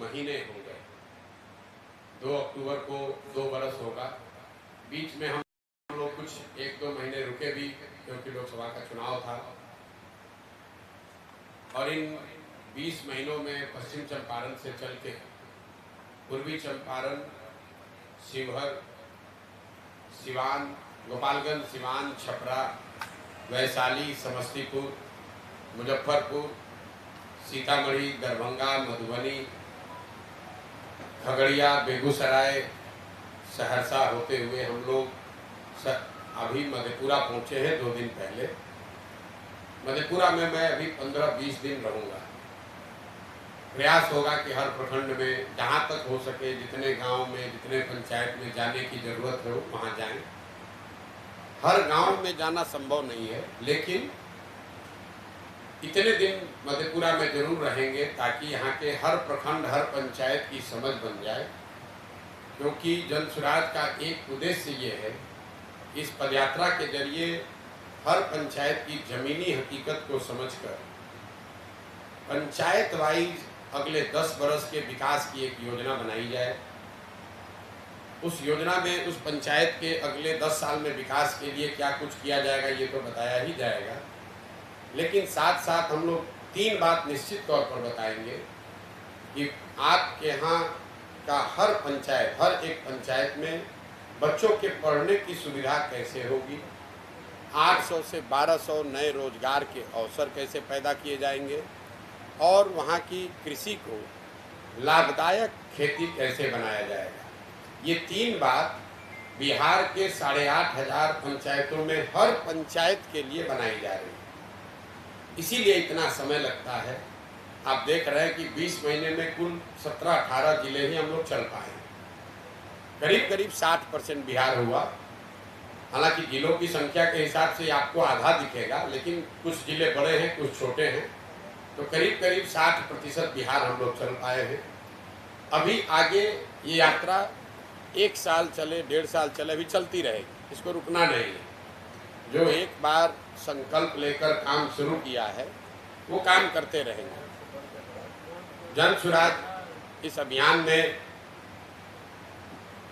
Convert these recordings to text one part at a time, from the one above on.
महीने हो गए। 2 अक्टूबर को 2 बरस होगा। बीच में हम लोग कुछ 1-2 महीने रुके भी, क्योंकि लोकसभा का चुनाव था। और इन 20 महीनों में पश्चिम चंपारण से चल के पूर्वी चंपारण, शिवहर, सिवान, गोपालगंज, सिवान, छपरा, वैशाली, समस्तीपुर, मुजफ्फरपुर, सीतामढ़ी, दरभंगा, मधुबनी, खगड़िया, बेगूसराय, सहरसा होते हुए हम लोग अभी मधेपुरा पहुँचे हैं 2 दिन पहले। मधेपुरा में मैं अभी 15-20 दिन रहूँगा। प्रयास होगा कि हर प्रखंड में जहाँ तक हो सके, जितने गांव में, जितने पंचायत में जाने की ज़रूरत हो वहाँ जाएं। हर गांव में जाना संभव नहीं है, लेकिन इतने दिन मधेपुरा में जरूर रहेंगे ताकि यहाँ के हर प्रखंड, हर पंचायत की समझ बन जाए। क्योंकि जन सुराज का एक उद्देश्य ये है, इस पदयात्रा के जरिए हर पंचायत की जमीनी हकीकत को समझकर पंचायत वाइज अगले 10 बरस के विकास की एक योजना बनाई जाए। उस योजना में उस पंचायत के अगले 10 साल में विकास के लिए क्या कुछ किया जाएगा ये तो बताया ही जाएगा, लेकिन साथ साथ हम लोग 3 बात निश्चित तौर पर बताएंगे कि आपके यहाँ का हर पंचायत, हर एक पंचायत में बच्चों के पढ़ने की सुविधा कैसे होगी, 800 से 1200 नए रोजगार के अवसर कैसे पैदा किए जाएंगे, और वहाँ की कृषि को लाभदायक खेती कैसे बनाया जाएगा। ये 3 बात बिहार के 8,500 पंचायतों में हर पंचायत के लिए बनाई जा रही है। इसीलिए इतना समय लगता है। आप देख रहे हैं कि 20 महीने में कुल 17-18 जिले ही हम लोग चल पाए। करीब 60% बिहार हुआ। हालांकि जिलों की संख्या के हिसाब से आपको आधा दिखेगा, लेकिन कुछ जिले बड़े हैं, कुछ छोटे हैं, तो करीब 60% बिहार हम लोग चल पाए हैं। अभी आगे ये यात्रा 1 साल चले, 1.5 साल चले, अभी चलती रहेगी, इसको रुकना नहीं है। जो एक बार संकल्प लेकर काम शुरू किया है वो काम करते रहेंगे। जन सुराज इस अभियान में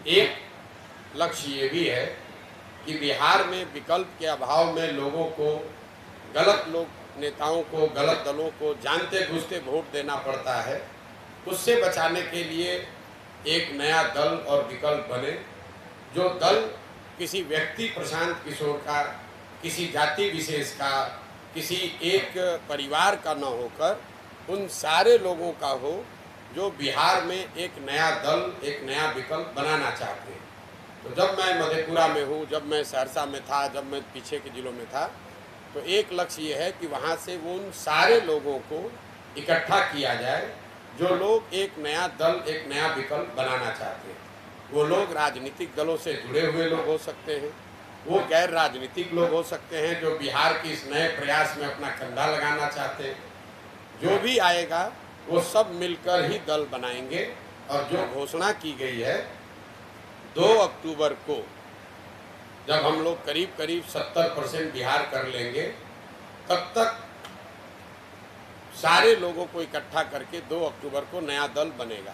एक लक्ष्य ये भी है कि बिहार में विकल्प के अभाव में लोगों को, गलत नेताओं को, गलत दलों को जानते बूझते वोट देना पड़ता है। उससे बचाने के लिए एक नया दल और विकल्प बने, जो दल किसी व्यक्ति प्रशांत किशोर का, किसी जाति विशेष का, किसी एक परिवार का न होकर उन सारे लोगों का हो जो बिहार में एक नया दल, एक नया विकल्प बनाना चाहते हैं। तो जब मैं मधेपुरा में हूँ, जब मैं सहरसा में था, जब मैं पीछे के जिलों में था, तो एक लक्ष्य ये है कि वहाँ से वो उन सारे लोगों को इकट्ठा किया जाए जो लोग एक नया दल, एक नया विकल्प बनाना चाहते हैं। वो लोग राजनीतिक दलों से जुड़े हुए लोग हो सकते हैं, वो गैर राजनीतिक लोग हो सकते हैं जो बिहार के इस नए प्रयास में अपना कंधा लगाना चाहते हैं। जो भी आएगा वो सब मिलकर ही दल बनाएंगे। और जो घोषणा की गई है 2 अक्टूबर को, जब हम लोग करीब 70% बिहार कर लेंगे, तब तक सारे लोगों को इकट्ठा करके 2 अक्टूबर को नया दल बनेगा।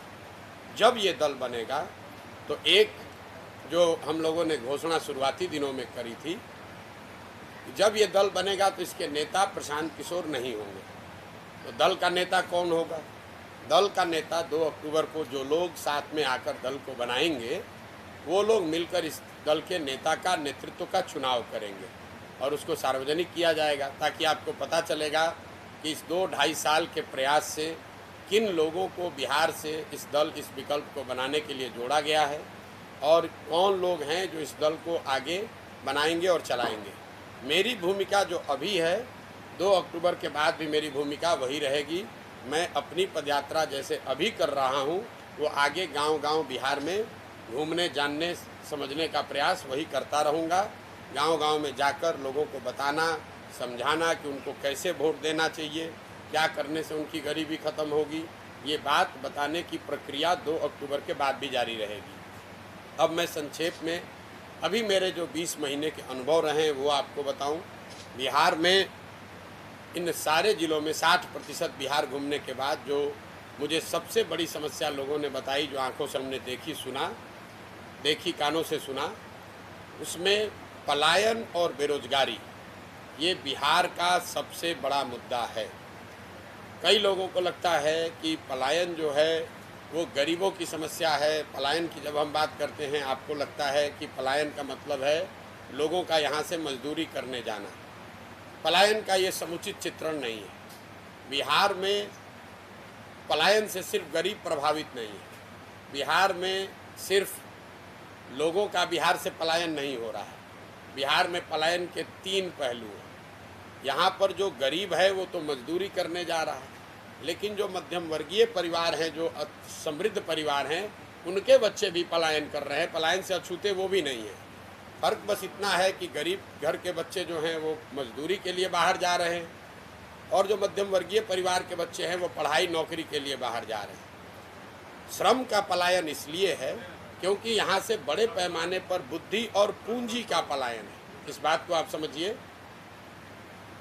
जब ये दल बनेगा तो एक जो हम लोगों ने घोषणा शुरुआती दिनों में करी थी, जब ये दल बनेगा तो इसके नेता प्रशांत किशोर नहीं होंगे। तो दल का नेता कौन होगा? दल का नेता 2 अक्टूबर को जो लोग साथ में आकर दल को बनाएंगे, वो लोग मिलकर इस दल के नेता का, नेतृत्व का चुनाव करेंगे और उसको सार्वजनिक किया जाएगा, ताकि आपको पता चलेगा कि इस 2-2.5 साल के प्रयास से किन लोगों को बिहार से इस दल, इस विकल्प को बनाने के लिए जोड़ा गया है और कौन लोग हैं जो इस दल को आगे बनाएंगे और चलाएंगे। मेरी भूमिका जो अभी है, 2 अक्टूबर के बाद भी मेरी भूमिका वही रहेगी। मैं अपनी पदयात्रा जैसे अभी कर रहा हूँ, वो आगे गांव-गांव बिहार में घूमने, जानने, समझने का प्रयास वही करता रहूँगा। गांव-गांव में जाकर लोगों को बताना, समझाना कि उनको कैसे वोट देना चाहिए, क्या करने से उनकी गरीबी ख़त्म होगी, ये बात बताने की प्रक्रिया 2 अक्टूबर के बाद भी जारी रहेगी। अब मैं संक्षेप में अभी मेरे जो 20 महीने के अनुभव रहे हैं वो आपको बताऊं। बिहार में इन सारे ज़िलों में 60% बिहार घूमने के बाद जो मुझे सबसे बड़ी समस्या लोगों ने बताई, जो आंखों से हमने देखी कानों से सुना, उसमें पलायन और बेरोजगारी, ये बिहार का सबसे बड़ा मुद्दा है। कई लोगों को लगता है कि पलायन जो है वो गरीबों की समस्या है। पलायन की जब हम बात करते हैं, आपको लगता है कि पलायन का मतलब है लोगों का यहाँ से मजदूरी करने जाना। पलायन का ये समुचित चित्रण नहीं है। बिहार में पलायन से सिर्फ गरीब प्रभावित नहीं है। बिहार में सिर्फ लोगों का बिहार से पलायन नहीं हो रहा है। बिहार में पलायन के 3 पहलू हैं। यहाँ पर जो गरीब है वो तो मजदूरी करने जा रहा है, लेकिन जो मध्यम वर्गीय परिवार हैं, जो समृद्ध परिवार हैं, उनके बच्चे भी पलायन कर रहे हैं। पलायन से अछूते वो भी नहीं है। फ़र्क बस इतना है कि गरीब घर के बच्चे जो हैं वो मजदूरी के लिए बाहर जा रहे हैं, और जो मध्यम वर्गीय परिवार के बच्चे हैं वो पढ़ाई नौकरी के लिए बाहर जा रहे हैं। श्रम का पलायन इसलिए है क्योंकि यहाँ से बड़े पैमाने पर बुद्धि और पूंजी का पलायन है। इस बात को आप समझिए,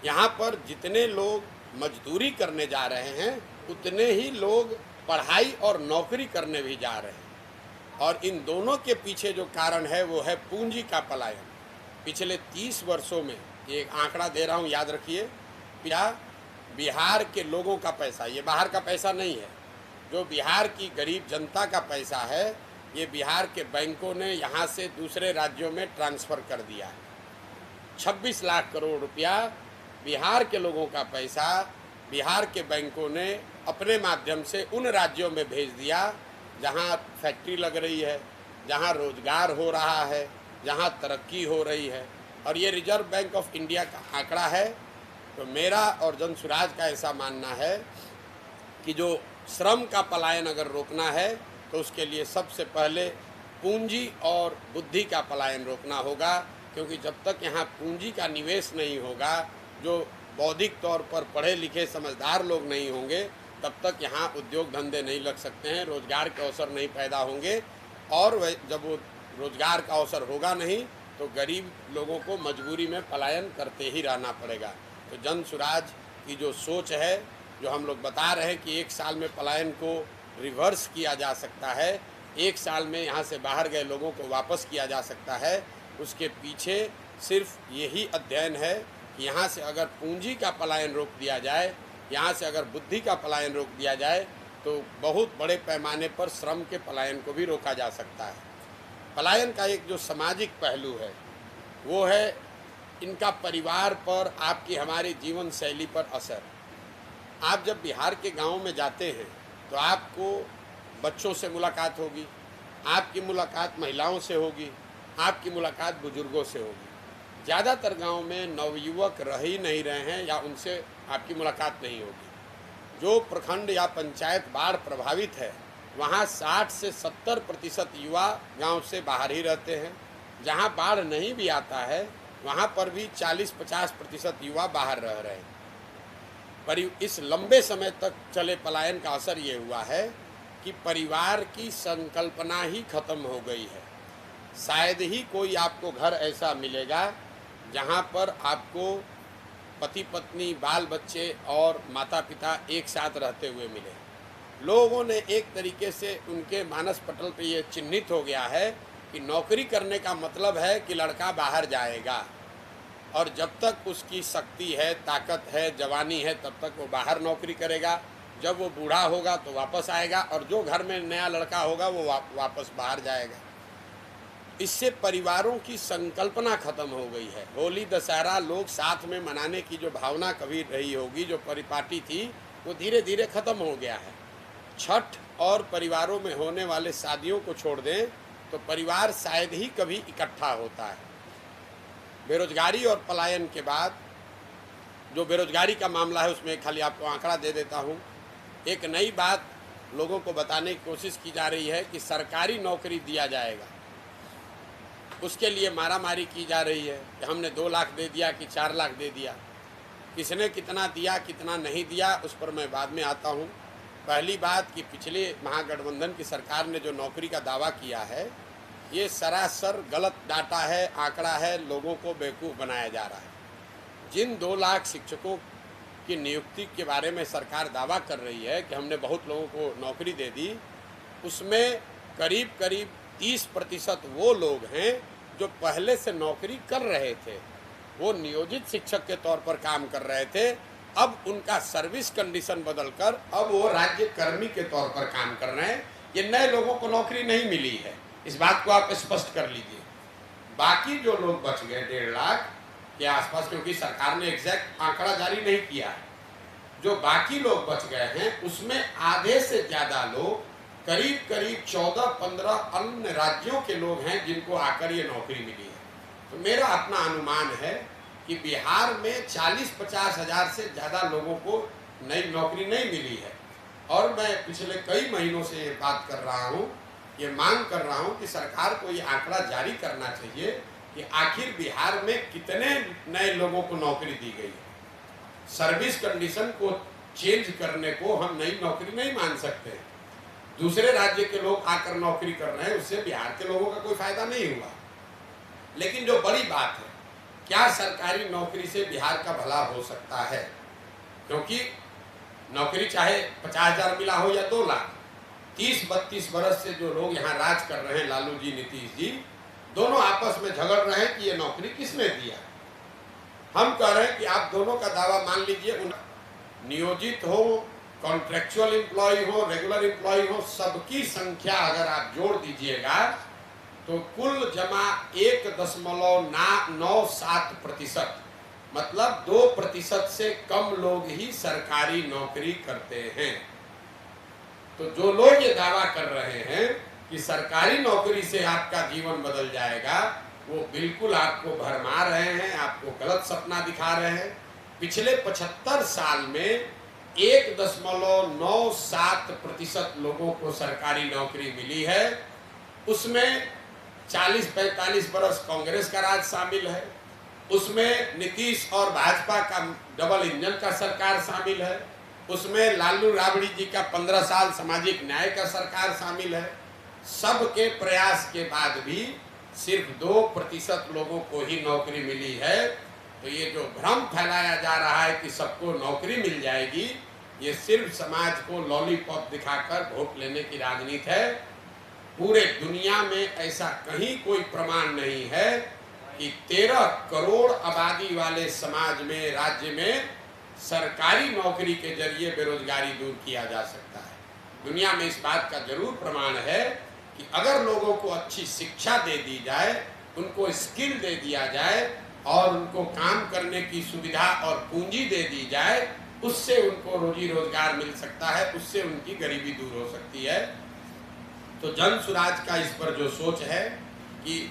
यहाँ पर जितने लोग मजदूरी करने जा रहे हैं, उतने ही लोग पढ़ाई और नौकरी करने भी जा रहे हैं, और इन दोनों के पीछे जो कारण है वो है पूंजी का पलायन। पिछले 30 वर्षों में, ये आंकड़ा दे रहा हूँ, याद रखिए, बिहार के लोगों का पैसा, ये बाहर का पैसा नहीं है, जो बिहार की गरीब जनता का पैसा है, ये बिहार के बैंकों ने यहाँ से दूसरे राज्यों में ट्रांसफ़र कर दिया है। 26 लाख करोड़ रुपया बिहार के लोगों का पैसा बिहार के बैंकों ने अपने माध्यम से उन राज्यों में भेज दिया जहां फैक्ट्री लग रही है, जहां रोजगार हो रहा है, जहां तरक्की हो रही है। और ये रिजर्व बैंक ऑफ इंडिया का आंकड़ा है। तो मेरा और जनसुराज का ऐसा मानना है कि जो श्रम का पलायन अगर रोकना है तो उसके लिए सबसे पहले पूंजी और बुद्धि का पलायन रोकना होगा, क्योंकि जब तक यहाँ पूंजी का निवेश नहीं होगा, जो बौद्धिक तौर पर पढ़े लिखे समझदार लोग नहीं होंगे, तब तक यहाँ उद्योग धंधे नहीं लग सकते हैं, रोजगार के अवसर नहीं पैदा होंगे, और जब वो रोजगार का अवसर होगा नहीं तो गरीब लोगों को मजबूरी में पलायन करते ही रहना पड़ेगा। तो जनसुराज की जो सोच है, जो हम लोग बता रहे हैं कि 1 साल में पलायन को रिवर्स किया जा सकता है, 1 साल में यहाँ से बाहर गए लोगों को वापस किया जा सकता है, उसके पीछे सिर्फ यही अध्ययन है कि यहाँ से अगर पूंजी का पलायन रोक दिया जाए, यहाँ से अगर बुद्धि का पलायन रोक दिया जाए, तो बहुत बड़े पैमाने पर श्रम के पलायन को भी रोका जा सकता है। पलायन का एक जो सामाजिक पहलू है वो है इनका परिवार पर, आपकी हमारी जीवन शैली पर असर। आप जब बिहार के गाँव में जाते हैं तो आपको बच्चों से मुलाकात होगी, आपकी मुलाकात महिलाओं से होगी, आपकी मुलाकात बुजुर्गों से होगी। ज़्यादातर गांव में नवयुवक रह ही नहीं रहे हैं या उनसे आपकी मुलाकात नहीं होगी। जो प्रखंड या पंचायत बाढ़ प्रभावित है, वहां 60 से 70% युवा गांव से बाहर ही रहते हैं। जहां बाढ़ नहीं भी आता है, वहां पर भी 40-50% युवा बाहर रह रहे हैं। पर इस लंबे समय तक चले पलायन का असर ये हुआ है कि परिवार की संकल्पना ही खत्म हो गई है। शायद ही कोई आपको घर ऐसा मिलेगा जहाँ पर आपको पति पत्नी, बाल बच्चे और माता पिता एक साथ रहते हुए मिले। लोगों ने एक तरीके से उनके मानस पटल पे ये चिन्हित हो गया है कि नौकरी करने का मतलब है कि लड़का बाहर जाएगा, और जब तक उसकी शक्ति है, ताकत है, जवानी है, तब तक वो बाहर नौकरी करेगा। जब वो बूढ़ा होगा तो वापस आएगा, और जो घर में नया लड़का होगा वो वापस बाहर जाएगा। इससे परिवारों की संकल्पना खत्म हो गई है। होली दशहरा लोग साथ में मनाने की जो भावना कभी रही होगी, जो परिपाटी थी, वो धीरे धीरे खत्म हो गया है। छठ और परिवारों में होने वाले शादियों को छोड़ दें तो परिवार शायद ही कभी इकट्ठा होता है। बेरोजगारी और पलायन के बाद जो बेरोजगारी का मामला है, उसमें खाली आपको आंकड़ा दे देता हूँ। एक नई बात लोगों को बताने की कोशिश की जा रही है कि सरकारी नौकरी दिया जाएगा। उसके लिए मारामारी की जा रही है कि हमने 2 लाख दे दिया कि 4 लाख दे दिया। किसने कितना दिया, कितना नहीं दिया, उस पर मैं बाद में आता हूँ। पहली बात कि पिछले महागठबंधन की सरकार ने जो नौकरी का दावा किया है, ये सरासर गलत डाटा है, आंकड़ा है, लोगों को बेवकूफ़ बनाया जा रहा है। जिन 2 लाख शिक्षकों की नियुक्ति के बारे में सरकार दावा कर रही है कि हमने बहुत लोगों को नौकरी दे दी, उसमें करीब करीब 30% वो लोग हैं जो पहले से नौकरी कर रहे थे, वो नियोजित शिक्षक के तौर पर काम कर रहे थे, अब उनका सर्विस कंडीशन बदलकर अब वो राज्य कर्मी के तौर पर काम कर रहे हैं। ये नए लोगों को नौकरी नहीं मिली है, इस बात को आप स्पष्ट कर लीजिए। बाकी जो लोग बच गए 1.5 लाख के आसपास, क्योंकि सरकार ने एग्जैक्ट आंकड़ा जारी नहीं किया है, जो बाकी लोग बच गए हैं उसमें आधे से ज़्यादा लोग करीब करीब 14-15 अन्य राज्यों के लोग हैं जिनको आकर ये नौकरी मिली है। तो मेरा अपना अनुमान है कि बिहार में 40-50 हज़ार से ज़्यादा लोगों को नई नौकरी नहीं मिली है। और मैं पिछले कई महीनों से ये बात कर रहा हूँ, ये मांग कर रहा हूँ कि सरकार को ये आंकड़ा जारी करना चाहिए कि आखिर बिहार में कितने नए लोगों को नौकरी दी गई है। सर्विस कंडीशन को चेंज करने को हम नई नौकरी नहीं मान सकते। दूसरे राज्य के लोग आकर नौकरी कर रहे हैं, उससे बिहार के लोगों का कोई फायदा नहीं हुआ। लेकिन जो बड़ी बात है, क्या सरकारी नौकरी से बिहार का भला हो सकता है? क्योंकि नौकरी चाहे 50,000 मिला हो या 2 लाख, 30-32 बरस से जो लोग यहाँ राज कर रहे हैं, लालू जी, नीतीश जी, दोनों आपस में झगड़ रहे हैं कि ये नौकरी किसने दिया। हम कह रहे हैं कि आप दोनों का दावा मान लीजिए, नियोजित हो, कॉन्ट्रेक्चुअल एम्प्लॉय हो, रेगुलर एम्प्लॉय हो, सबकी संख्या अगर आप जोड़ दीजिएगा तो कुल जमा 1.97%, मतलब 2% से कम लोग ही सरकारी नौकरी करते हैं। तो जो लोग ये दावा कर रहे हैं कि सरकारी नौकरी से आपका जीवन बदल जाएगा, वो बिल्कुल आपको भरमा रहे हैं, आपको गलत सपना दिखा रहे हैं। पिछले 75 साल में 1.97% लोगों को सरकारी नौकरी मिली है। उसमें 40-45 बरस कांग्रेस का राज शामिल है, उसमें नीतीश और भाजपा का डबल इंजन का सरकार शामिल है, उसमें लालू राबड़ी जी का 15 साल सामाजिक न्याय का सरकार शामिल है। सबके प्रयास के बाद भी सिर्फ 2% लोगों को ही नौकरी मिली है। तो ये जो भ्रम फैलाया जा रहा है कि सबको नौकरी मिल जाएगी, ये सिर्फ समाज को लॉलीपॉप दिखाकर वोट लेने की राजनीति है। पूरे दुनिया में ऐसा कहीं कोई प्रमाण नहीं है कि 13 करोड़ आबादी वाले समाज में, राज्य में सरकारी नौकरी के जरिए बेरोजगारी दूर किया जा सकता है। दुनिया में इस बात का जरूर प्रमाण है कि अगर लोगों को अच्छी शिक्षा दे दी जाए, उनको स्किल दे दिया जाए और उनको काम करने की सुविधा और पूंजी दे दी जाए, उससे उनको रोजी रोजगार मिल सकता है, उससे उनकी गरीबी दूर हो सकती है। तो जन सुराज का इस पर जो सोच है कि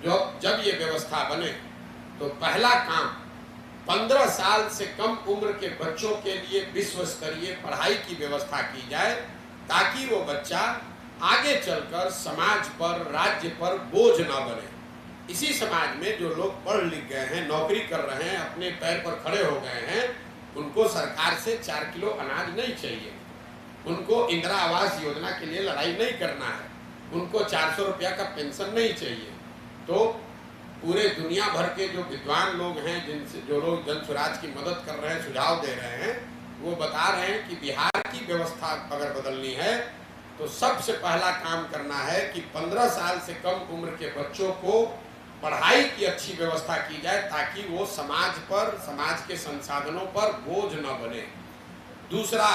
जब ये व्यवस्था बने तो पहला काम 15 साल से कम उम्र के बच्चों के लिए विश्व स्तरीय पढ़ाई की व्यवस्था की जाए, ताकि वो बच्चा आगे चलकर समाज पर, राज्य पर बोझ ना बने। इसी समाज में जो लोग पढ़ लिख गए हैं, नौकरी कर रहे हैं, अपने पैर पर खड़े हो गए हैं, उनको सरकार से 4 किलो अनाज नहीं चाहिए, उनको इंदिरा आवास योजना के लिए लड़ाई नहीं करना है, उनको 400 रुपया का पेंशन नहीं चाहिए। तो पूरे दुनिया भर के जो विद्वान लोग हैं, जिनसे जो लोग जन सुराज की मदद कर रहे हैं, सुझाव दे रहे हैं, वो बता रहे हैं कि बिहार की व्यवस्था अगर बदलनी है तो सबसे पहला काम करना है कि 15 साल से कम उम्र के बच्चों को पढ़ाई की अच्छी व्यवस्था की जाए, ताकि वो समाज पर, समाज के संसाधनों पर बोझ न बने। दूसरा,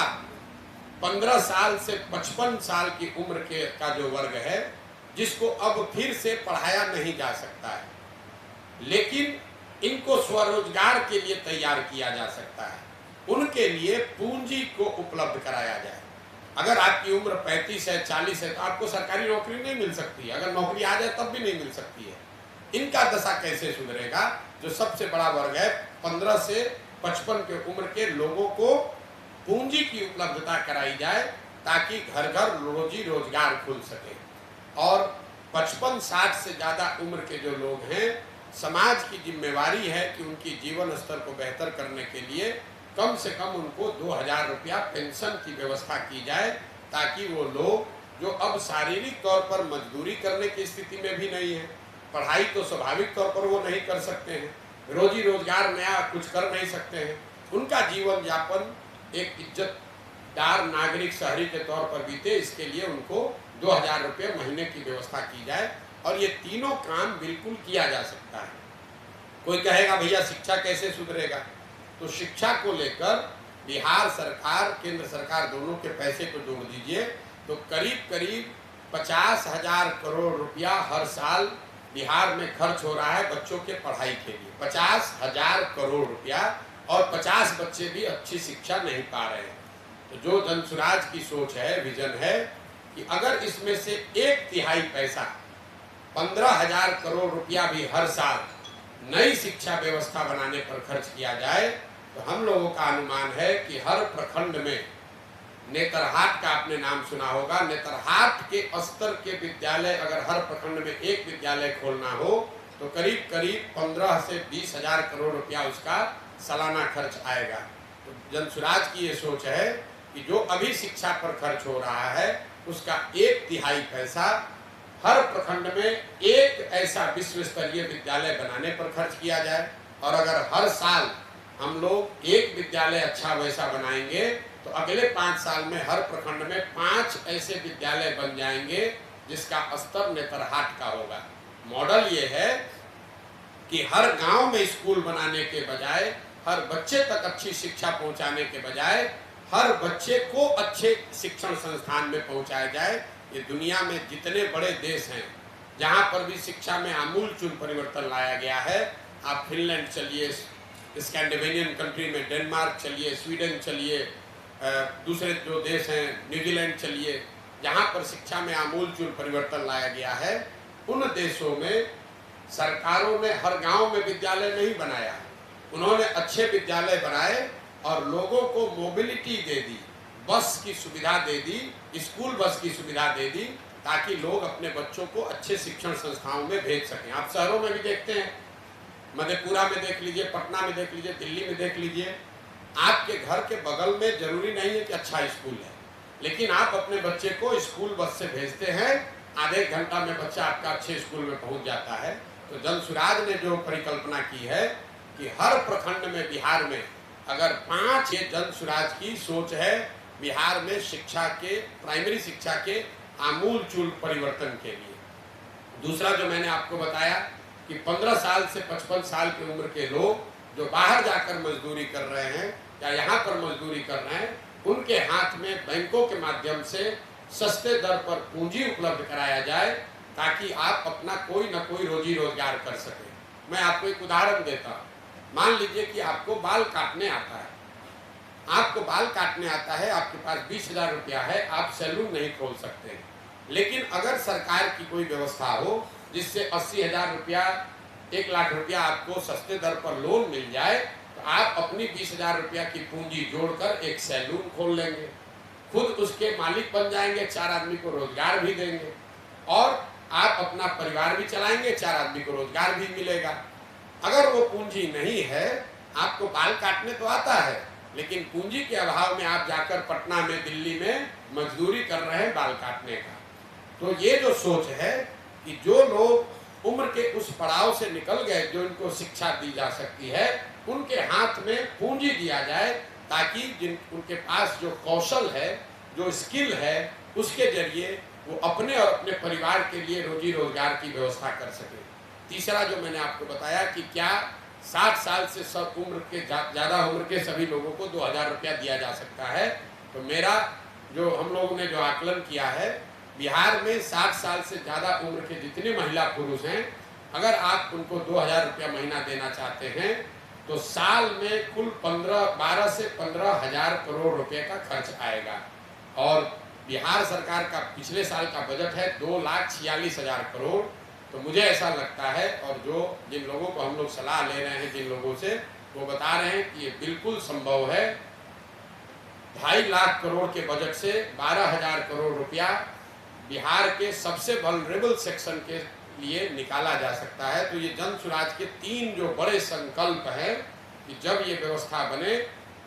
15 साल से 55 साल की उम्र के का जो वर्ग है, जिसको अब फिर से पढ़ाया नहीं जा सकता है, लेकिन इनको स्वरोजगार के लिए तैयार किया जा सकता है, उनके लिए पूंजी को उपलब्ध कराया जाए। अगर आपकी उम्र 35 है, 40 है, तो आपको सरकारी नौकरी नहीं मिल सकती है, अगर नौकरी आ जाए तब भी नहीं मिल सकती है। इनका दशा कैसे सुधरेगा? जो सबसे बड़ा वर्ग है, 15 से 55 के उम्र के लोगों को पूंजी की उपलब्धता कराई जाए, ताकि घर घर रोजी रोजगार खुल सके। और 55-60 से ज़्यादा उम्र के जो लोग हैं, समाज की जिम्मेवारी है कि उनकी जीवन स्तर को बेहतर करने के लिए कम से कम उनको 2000 रुपया पेंशन की व्यवस्था की जाए, ताकि वो लोग जो अब शारीरिक तौर पर मजदूरी करने की स्थिति में भी नहीं है, पढ़ाई तो स्वाभाविक तौर पर वो नहीं कर सकते हैं, रोजी रोजगार नया कुछ कर नहीं सकते हैं, उनका जीवन यापन एक इज्जतदार नागरिक शहरी के तौर पर बीते, इसके लिए उनको 2000 रुपये महीने की व्यवस्था की जाए। और ये तीनों काम बिल्कुल किया जा सकता है। कोई कहेगा भैया शिक्षा कैसे सुधरेगा, तो शिक्षा को लेकर बिहार सरकार केंद्र सरकार दोनों के पैसे को जोड़ दीजिए तो करीब करीब 50,000 करोड़ रुपया हर साल बिहार में खर्च हो रहा है बच्चों के पढ़ाई के लिए। 50,000 करोड़ रुपया, और 50 बच्चे भी अच्छी शिक्षा नहीं पा रहे हैं। तो जो जनसुराज की सोच है, विजन है कि अगर इसमें से 1/3 पैसा 15,000 करोड़ रुपया भी हर साल नई शिक्षा व्यवस्था बनाने पर खर्च किया जाए, तो हम लोगों का अनुमान है कि हर प्रखंड में, नेतरहाट का आपने नाम सुना होगा, नेतरहाट के स्तर के विद्यालय अगर हर प्रखंड में एक विद्यालय खोलना हो तो करीब करीब 15 से 20,000 करोड़ रुपया उसका सालाना खर्च आएगा। तो जनसुराज की ये सोच है कि जो अभी शिक्षा पर खर्च हो रहा है उसका 1/3 पैसा हर प्रखंड में एक ऐसा विश्व स्तरीय विद्यालय बनाने पर खर्च किया जाए। और अगर हर साल हम लोग एक विद्यालय अच्छा वैसा बनाएंगे तो अगले 5 साल में हर प्रखंड में 5 ऐसे विद्यालय बन जाएंगे जिसका स्तर नेतरहाट का होगा। मॉडल ये है कि हर गांव में स्कूल बनाने के बजाय, हर बच्चे तक अच्छी शिक्षा पहुंचाने के बजाय हर बच्चे को अच्छे शिक्षण संस्थान में पहुंचाया जाए। ये दुनिया में जितने बड़े देश हैं जहां पर भी शिक्षा में आमूलचूल परिवर्तन लाया गया है, आप फिनलैंड चलिए, स्कैंडिनेवियन कंट्री में डेनमार्क चलिए, स्वीडन चलिए, दूसरे जो देश हैं न्यूजीलैंड चलिए, जहां पर शिक्षा में आमूलचूल परिवर्तन लाया गया है, उन देशों में सरकारों ने हर गांव में विद्यालय नहीं बनाया, उन्होंने अच्छे विद्यालय बनाए और लोगों को मोबिलिटी दे दी, बस की सुविधा दे दी, स्कूल बस की सुविधा दे दी, ताकि लोग अपने बच्चों को अच्छे शिक्षण संस्थाओं में भेज सकें। आप शहरों में भी देखते हैं, मधेपुरा में देख लीजिए, पटना में देख लीजिए, दिल्ली में देख लीजिए, आपके घर के बगल में जरूरी नहीं है कि अच्छा स्कूल है, लेकिन आप अपने बच्चे को स्कूल बस से भेजते हैं, आधे घंटा में बच्चा आपका अच्छे स्कूल में पहुंच जाता है। तो जनसुराज ने जो परिकल्पना की है कि हर प्रखंड में बिहार में अगर 5, ये जनसुराज की सोच है बिहार में शिक्षा के, प्राइमरी शिक्षा के आमूलचूल परिवर्तन के लिए। दूसरा जो मैंने आपको बताया कि 15 साल से 55 साल की उम्र के लोग जो बाहर जाकर मजदूरी कर रहे हैं या यहाँ पर मजदूरी कर रहे हैं, उनके हाथ में बैंकों के माध्यम से सस्ते दर पर पूंजी उपलब्ध कराया जाए ताकि आप अपना कोई न कोई रोजी रोजगार कर सकें। मैं आपको एक उदाहरण देता हूँ। मान लीजिए कि आपको बाल काटने आता है, आपको बाल काटने आता है, आपके पास 20,000 रुपया है, आप सैलून नहीं खोल सकते, लेकिन अगर सरकार की कोई व्यवस्था हो जिससे 80,000 रुपया, 1 लाख रुपया आपको सस्ते दर पर लोन मिल जाए, तो आप अपनी 20,000 रुपया की पूंजी जोड़कर एक सैलून खोल लेंगे, खुद उसके मालिक बन जाएंगे, 4 आदमी को रोजगार भी देंगे और आप अपना परिवार भी चलाएंगे, 4 आदमी को रोजगार भी मिलेगा। अगर वो पूंजी नहीं है, आपको बाल काटने तो आता है लेकिन पूंजी के अभाव में आप जाकर पटना में, दिल्ली में मजदूरी कर रहे हैं बाल काटने का। तो ये जो सोच है कि जो लोग उम्र के उस पड़ाव से निकल गए, जो इनको शिक्षा दी जा सकती है, उनके हाथ में पूंजी दिया जाए ताकि जिन उनके पास जो कौशल है, जो स्किल है, उसके जरिए वो अपने और अपने परिवार के लिए रोजी रोजगार की व्यवस्था कर सके। तीसरा जो मैंने आपको बताया कि क्या 60 साल से सब उम्र के ज़्यादा उम्र के सभी लोगों को 2,000 रुपया दिया जा सकता है। तो मेरा जो हम लोगों ने जो आकलन किया है, बिहार में 60 साल से ज़्यादा उम्र के जितने महिला पुरुष हैं, अगर आप उनको 2,000 रुपया महीना देना चाहते हैं तो साल में कुल 12 से 15,000 करोड़ रुपए का खर्च आएगा। और बिहार सरकार का पिछले साल का बजट है 2,46,000 करोड़। तो मुझे ऐसा लगता है, और जो जिन लोगों को हम लोग सलाह ले रहे हैं, जिन लोगों से, वो बता रहे हैं कि ये बिल्कुल संभव है। 2.5 लाख करोड़ के बजट से 12,000 करोड़ रुपया बिहार के सबसे वल्नरेबल सेक्शन के लिए निकाला जा सकता है। तो ये जनसुराज के 3 जो बड़े संकल्प हैं कि जब ये व्यवस्था बने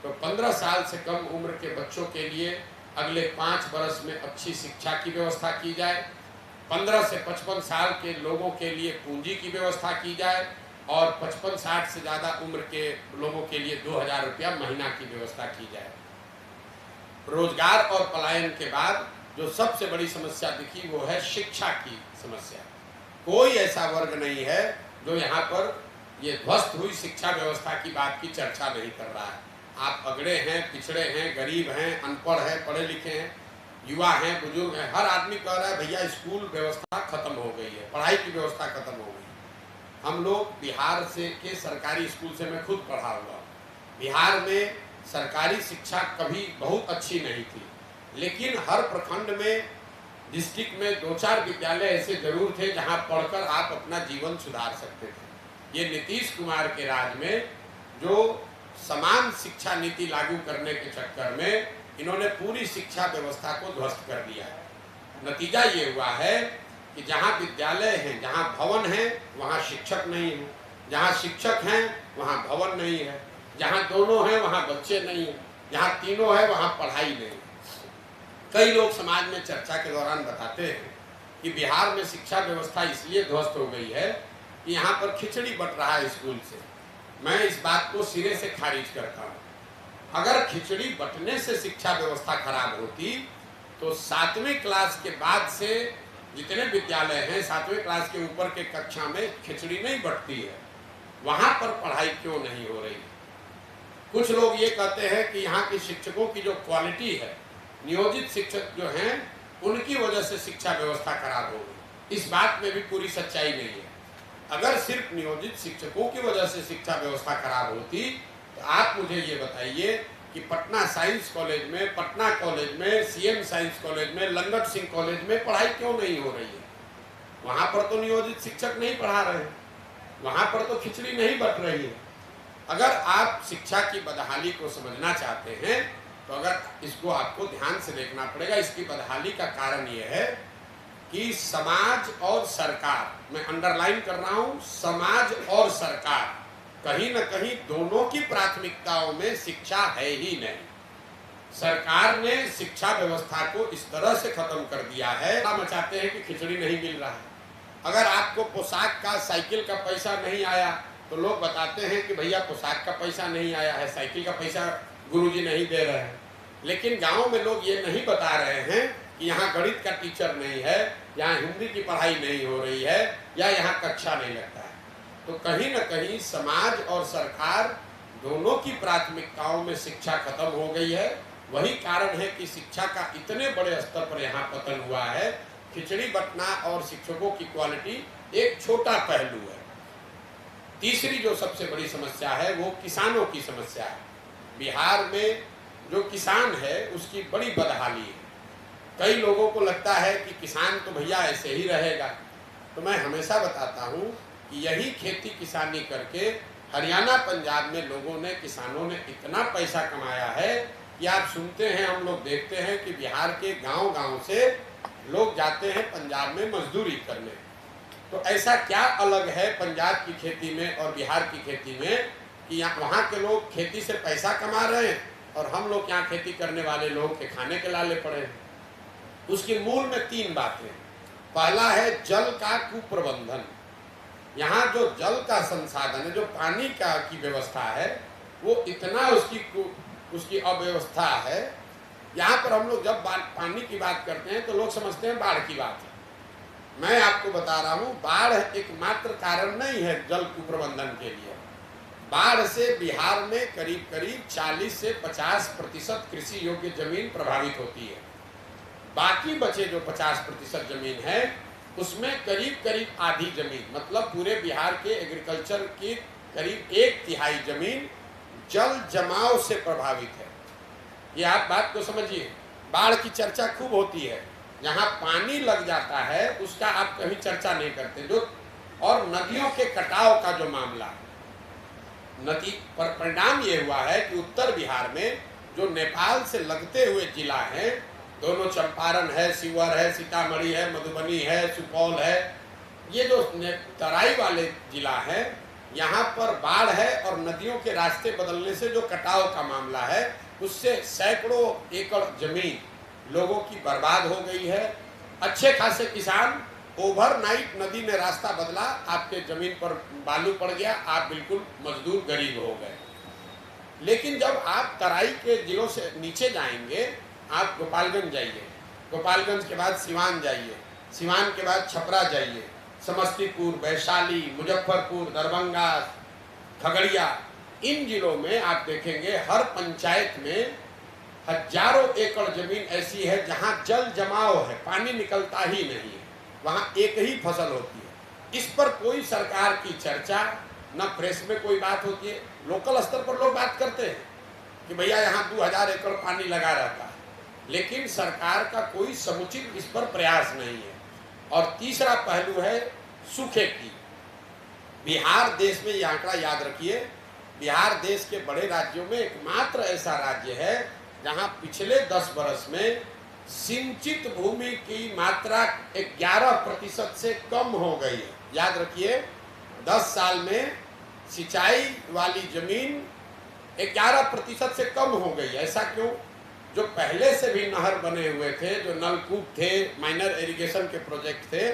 तो 15 साल से कम उम्र के बच्चों के लिए अगले 5 वर्ष में अच्छी शिक्षा की व्यवस्था की जाए, 15 से 55 साल के लोगों के लिए पूंजी की व्यवस्था की जाए, और 55-60 से ज़्यादा उम्र के लोगों के लिए 2000 रुपया महीना की व्यवस्था की जाए। रोजगार और पलायन के बाद जो सबसे बड़ी समस्या दिखी वो है शिक्षा की समस्या। कोई ऐसा वर्ग नहीं है जो यहाँ पर ये ध्वस्त हुई शिक्षा व्यवस्था की बात की चर्चा नहीं कर रहा है। आप अगड़े हैं, पिछड़े हैं, गरीब हैं, अनपढ़ हैं, पढ़े लिखे हैं, युवा हैं, बुजुर्ग हैं, हर आदमी कह रहा है भैया स्कूल व्यवस्था खत्म हो गई है, पढ़ाई की व्यवस्था खत्म हो गई है। हम लोग बिहार से के सरकारी स्कूल से मैं खुद पढ़ा हुआ। बिहार में सरकारी शिक्षा कभी बहुत अच्छी नहीं थी, लेकिन हर प्रखंड में, डिस्ट्रिक्ट में 2-4 विद्यालय ऐसे जरूर थे जहां पढ़कर आप अपना जीवन सुधार सकते थे। ये नीतीश कुमार के राज में जो समान शिक्षा नीति लागू करने के चक्कर में इन्होंने पूरी शिक्षा व्यवस्था को ध्वस्त कर दिया है। नतीजा ये हुआ है कि जहाँ विद्यालय हैं, जहाँ भवन हैं, वहाँ शिक्षक नहीं है, जहाँ शिक्षक हैं वहाँ भवन नहीं है, जहाँ दोनों हैं वहाँ बच्चे नहीं हैं, जहाँ तीनों है वहाँ पढ़ाई नहीं है। कई लोग समाज में चर्चा के दौरान बताते हैं कि बिहार में शिक्षा व्यवस्था इसलिए ध्वस्त हो गई है कि यहाँ पर खिचड़ी बट रहा है स्कूल से। मैं इस बात को सिरे से खारिज करता हूँ। अगर खिचड़ी बटने से शिक्षा व्यवस्था खराब होती तो 7वीं क्लास के बाद से जितने विद्यालय हैं, 7वीं क्लास के ऊपर के कक्षा में खिचड़ी नहीं बटती है, वहाँ पर पढ़ाई क्यों नहीं हो रही? कुछ लोग ये कहते हैं कि यहाँ के शिक्षकों की जो क्वालिटी है, नियोजित शिक्षक जो हैं उनकी वजह से शिक्षा व्यवस्था खराब हो गई। इस बात में भी पूरी सच्चाई नहीं है। अगर सिर्फ नियोजित शिक्षकों की वजह से शिक्षा व्यवस्था खराब होती तो आप मुझे ये बताइए कि पटना साइंस कॉलेज में, पटना कॉलेज में, सीएम साइंस कॉलेज में, लंगट सिंह कॉलेज में पढ़ाई क्यों नहीं हो रही है? वहाँ पर तो नियोजित शिक्षक नहीं पढ़ा रहे हैं, वहाँ पर तो खिचड़ी नहीं बट रही है। अगर आप शिक्षा की बदहाली को समझना चाहते हैं तो अगर इसको आपको ध्यान से देखना पड़ेगा। इसकी बदहाली का कारण ये है कि समाज और सरकार, मैं अंडरलाइन कर रहा हूं, समाज और सरकार कहीं न कहीं दोनों की प्राथमिकताओं में शिक्षा है ही नहीं। सरकार ने शिक्षा व्यवस्था को इस तरह से खत्म कर दिया है। हम चाहते हैं कि खिचड़ी नहीं मिल रहा है। अगर आपको पोशाक का, साइकिल का पैसा नहीं आया तो लोग बताते हैं कि भैया पोशाक का पैसा नहीं आया है, साइकिल का पैसा गुरुजी नहीं दे रहे हैं। लेकिन गांव में लोग ये नहीं बता रहे हैं कि यहाँ गणित का टीचर नहीं है, यहाँ हिंदी की पढ़ाई नहीं हो रही है, या यहाँ कक्षा नहीं लगता है। तो कहीं न कहीं समाज और सरकार दोनों की प्राथमिकताओं में शिक्षा खत्म हो गई है। वही कारण है कि शिक्षा का इतने बड़े स्तर पर यहाँ पतन हुआ है। खिचड़ी बंटना और शिक्षकों की क्वालिटी एक छोटा पहलू है। तीसरी जो सबसे बड़ी समस्या है वो किसानों की समस्या है। बिहार में जो किसान है उसकी बड़ी बदहाली है। कई लोगों को लगता है कि किसान तो भैया ऐसे ही रहेगा। तो मैं हमेशा बताता हूँ कि यही खेती किसानी करके हरियाणा, पंजाब में लोगों ने, किसानों ने इतना पैसा कमाया है कि आप सुनते हैं, हम लोग देखते हैं कि बिहार के गांव-गांव से लोग जाते हैं पंजाब में मजदूरी करने। तो ऐसा क्या अलग है पंजाब की खेती में और बिहार की खेती में कि वहाँ के लोग खेती से पैसा कमा रहे हैं और हम लोग यहाँ खेती करने वाले लोग के खाने के लाले पड़े हैं? उसके मूल में 3 बातें। पहला है जल का कुप्रबंधन। यहाँ जो जल का संसाधन है, जो पानी का की व्यवस्था है, वो इतना उसकी अव्यवस्था है। यहाँ पर हम लोग जब पानी की बात करते हैं तो लोग समझते हैं बाढ़ की बात है। मैं आपको बता रहा हूँ, बाढ़ एकमात्र कारण नहीं है जल कुप्रबंधन के लिए। बाढ़ से बिहार में करीब करीब 40 से 50% कृषि योग्य जमीन प्रभावित होती है। बाकी बचे जो 50% जमीन है उसमें करीब करीब आधी जमीन, मतलब पूरे बिहार के एग्रीकल्चर की करीब 1/3 जमीन जल जमाव से प्रभावित है। ये आप बात को समझिए। बाढ़ की चर्चा खूब होती है, जहाँ पानी लग जाता है उसका आप कहीं चर्चा नहीं करते। जो और नदियों के कटाव का जो मामला, नदी पर परिणाम ये हुआ है कि उत्तर बिहार में जो नेपाल से लगते हुए जिला हैं, दोनों चंपारण है, शिवहर है, सीतामढ़ी है, मधुबनी है, सुपौल है, ये जो तराई वाले जिला हैं, यहाँ पर बाढ़ है और नदियों के रास्ते बदलने से जो कटाव का मामला है उससे सैकड़ों एकड़ जमीन लोगों की बर्बाद हो गई है। अच्छे खासे किसान ओवरनाइट नदी ने रास्ता बदला, आपके जमीन पर बालू पड़ गया, आप बिल्कुल मजदूर गरीब हो गए। लेकिन जब आप तराई के जिलों से नीचे जाएंगे, आप गोपालगंज जाइए, गोपालगंज के बाद सिवान जाइए, सिवान के बाद छपरा जाइए, समस्तीपुर, वैशाली, मुजफ्फरपुर, दरभंगा, खगड़िया, इन जिलों में आप देखेंगे हर पंचायत में हजारों एकड़ जमीन ऐसी है जहां जल जमाव है, पानी निकलता ही नहीं है, वहां एक ही फसल होती है। इस पर कोई सरकार की चर्चा न, प्रेस में कोई बात होती है। लोकल स्तर पर लोग बात करते हैं कि भैया यहाँ 2000 एकड़ पानी लगा रहता है, लेकिन सरकार का कोई समुचित इस पर प्रयास नहीं है। और तीसरा पहलू है सूखे की। बिहार देश में, ये आंकड़ा याद रखिए, बिहार देश के बड़े राज्यों में एकमात्र ऐसा राज्य है जहां पिछले 10 वर्ष में सिंचित भूमि की मात्रा 11% से कम हो गई है। याद रखिए, 10 साल में सिंचाई वाली जमीन 11% से कम हो गई। ऐसा क्यों? जो पहले से भी नहर बने हुए थे, जो नलकूप थे, माइनर इरिगेशन के प्रोजेक्ट थे,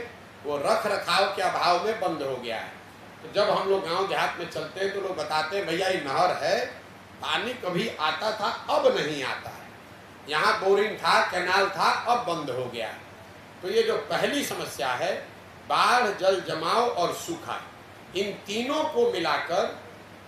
वो रख रखाव के अभाव में बंद हो गया है। तो जब हम लोग गांव देहात में चलते हैं तो लोग बताते हैं भैया ये नहर है, पानी कभी आता था अब नहीं आता है, यहाँ बोरिंग था, कैनाल था, अब बंद हो गया। तो ये जो पहली समस्या है, बाढ़, जल जमाव और सूखा, इन तीनों को मिलाकर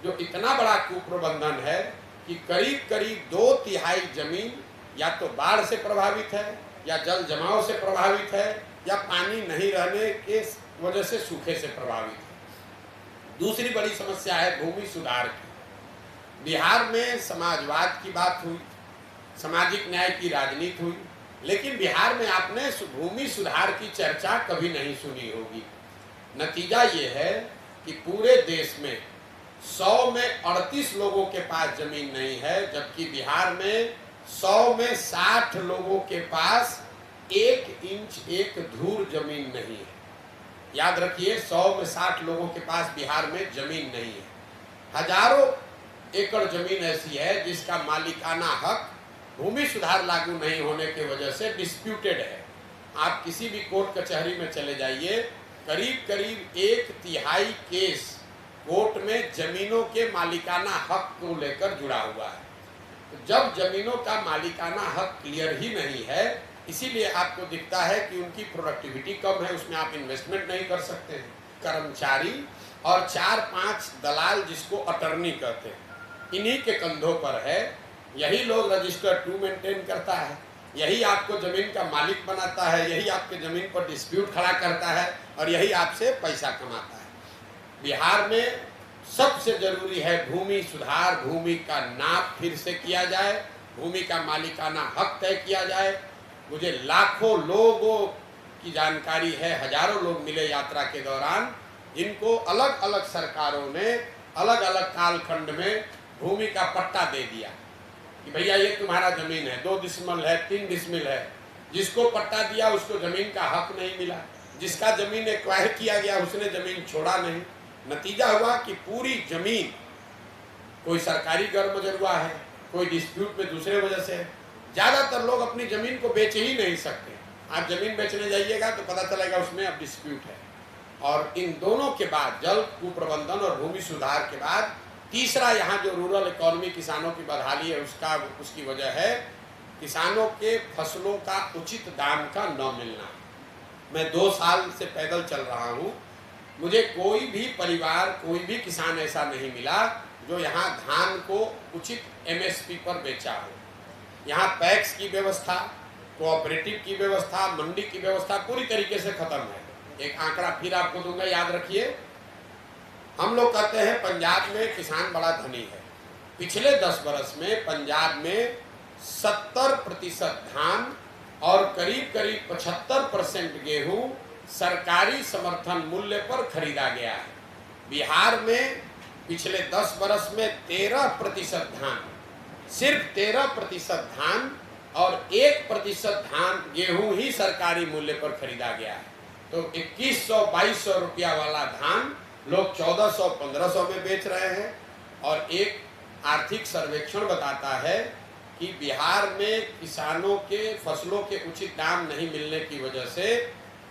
जो इतना बड़ा कुप्रबंधन है कि करीब करीब 2/3 जमीन या तो बाढ़ से प्रभावित है, या जल जमाव से प्रभावित है, या पानी नहीं रहने के वजह से सूखे से प्रभावित है। दूसरी बड़ी समस्या है भूमि सुधार की। बिहार में समाजवाद की बात हुई, सामाजिक न्याय की राजनीति हुई, लेकिन बिहार में आपने भूमि सुधार की चर्चा कभी नहीं सुनी होगी। नतीजा ये है कि पूरे देश में 100 में 38 लोगों के पास जमीन नहीं है, जबकि बिहार में 100 में 60 लोगों के पास 1 इंच एक धूर जमीन नहीं है। याद रखिए, 100 में 60 लोगों के पास बिहार में जमीन नहीं है। हजारों एकड़ जमीन ऐसी है जिसका मालिकाना हक भूमि सुधार लागू नहीं होने की वजह से डिस्प्यूटेड है। आप किसी भी कोर्ट कचहरी में चले जाइए, करीब करीब 1/3 केस कोर्ट में जमीनों के मालिकाना हक को लेकर जुड़ा हुआ है। तो जब जमीनों का मालिकाना हक क्लियर ही नहीं है, इसीलिए आपको दिखता है कि उनकी प्रोडक्टिविटी कम है, उसमें आप इन्वेस्टमेंट नहीं कर सकते हैं। कर्मचारी और 4-5 दलाल, जिसको अटर्नी कहते हैं, इन्हीं के कंधों पर है। यही लोग रजिस्टर 2 मेंटेन करता है, यही आपको जमीन का मालिक बनाता है, यही आपके जमीन पर डिस्प्यूट खड़ा करता है, और यही आपसे पैसा कमाता है। बिहार में सबसे जरूरी है भूमि सुधार, भूमि का नाप फिर से किया जाए, भूमि का मालिकाना हक तय किया जाए। मुझे लाखों लोगों की जानकारी है, हजारों लोग मिले यात्रा के दौरान, इनको अलग अलग सरकारों ने अलग अलग कालखंड में भूमि का पट्टा दे दिया कि भैया ये तुम्हारा जमीन है, 2 डिसमिल है, 3 डिसमिल है। जिसको पट्टा दिया उसको जमीन का हक नहीं मिला, जिसका जमीन एक्वायर किया गया उसने जमीन छोड़ा नहीं। नतीजा हुआ कि पूरी जमीन, कोई सरकारी गैरमजरूआ है, कोई डिस्प्यूट में दूसरे वजह से है। ज़्यादातर लोग अपनी ज़मीन को बेच ही नहीं सकते। आप ज़मीन बेचने जाइएगा तो पता चलेगा उसमें अब डिस्प्यूट है। और इन दोनों के बाद, जल कुप्रबंधन और भूमि सुधार के बाद, तीसरा यहाँ जो रूरल इकोनॉमी, किसानों की बदहाली है, उसकी वजह है किसानों के फसलों का उचित दाम का न मिलना। मैं 2 साल से पैदल चल रहा हूँ, मुझे कोई भी परिवार, कोई भी किसान ऐसा नहीं मिला जो यहाँ धान को उचित MSP पर बेचा हो। यहाँ पैक्स की व्यवस्था, कोऑपरेटिव की व्यवस्था, मंडी की व्यवस्था पूरी तरीके से खत्म है। एक आंकड़ा फिर आपको दूंगा, याद रखिए। हम लोग कहते हैं पंजाब में किसान बड़ा धनी है। पिछले 10 वर्ष में पंजाब में 70% धान और करीब करीब 75% गेहूं सरकारी समर्थन मूल्य पर खरीदा गया है। बिहार में पिछले 10 वर्ष में 13% धान, सिर्फ 13% धान और 1% धान गेहूं ही सरकारी मूल्य पर खरीदा गया है। तो 2100-2200 रुपया वाला धान लोग 1400-1500 में बेच रहे हैं। और एक आर्थिक सर्वेक्षण बताता है कि बिहार में किसानों के फसलों के उचित दाम नहीं मिलने की वजह से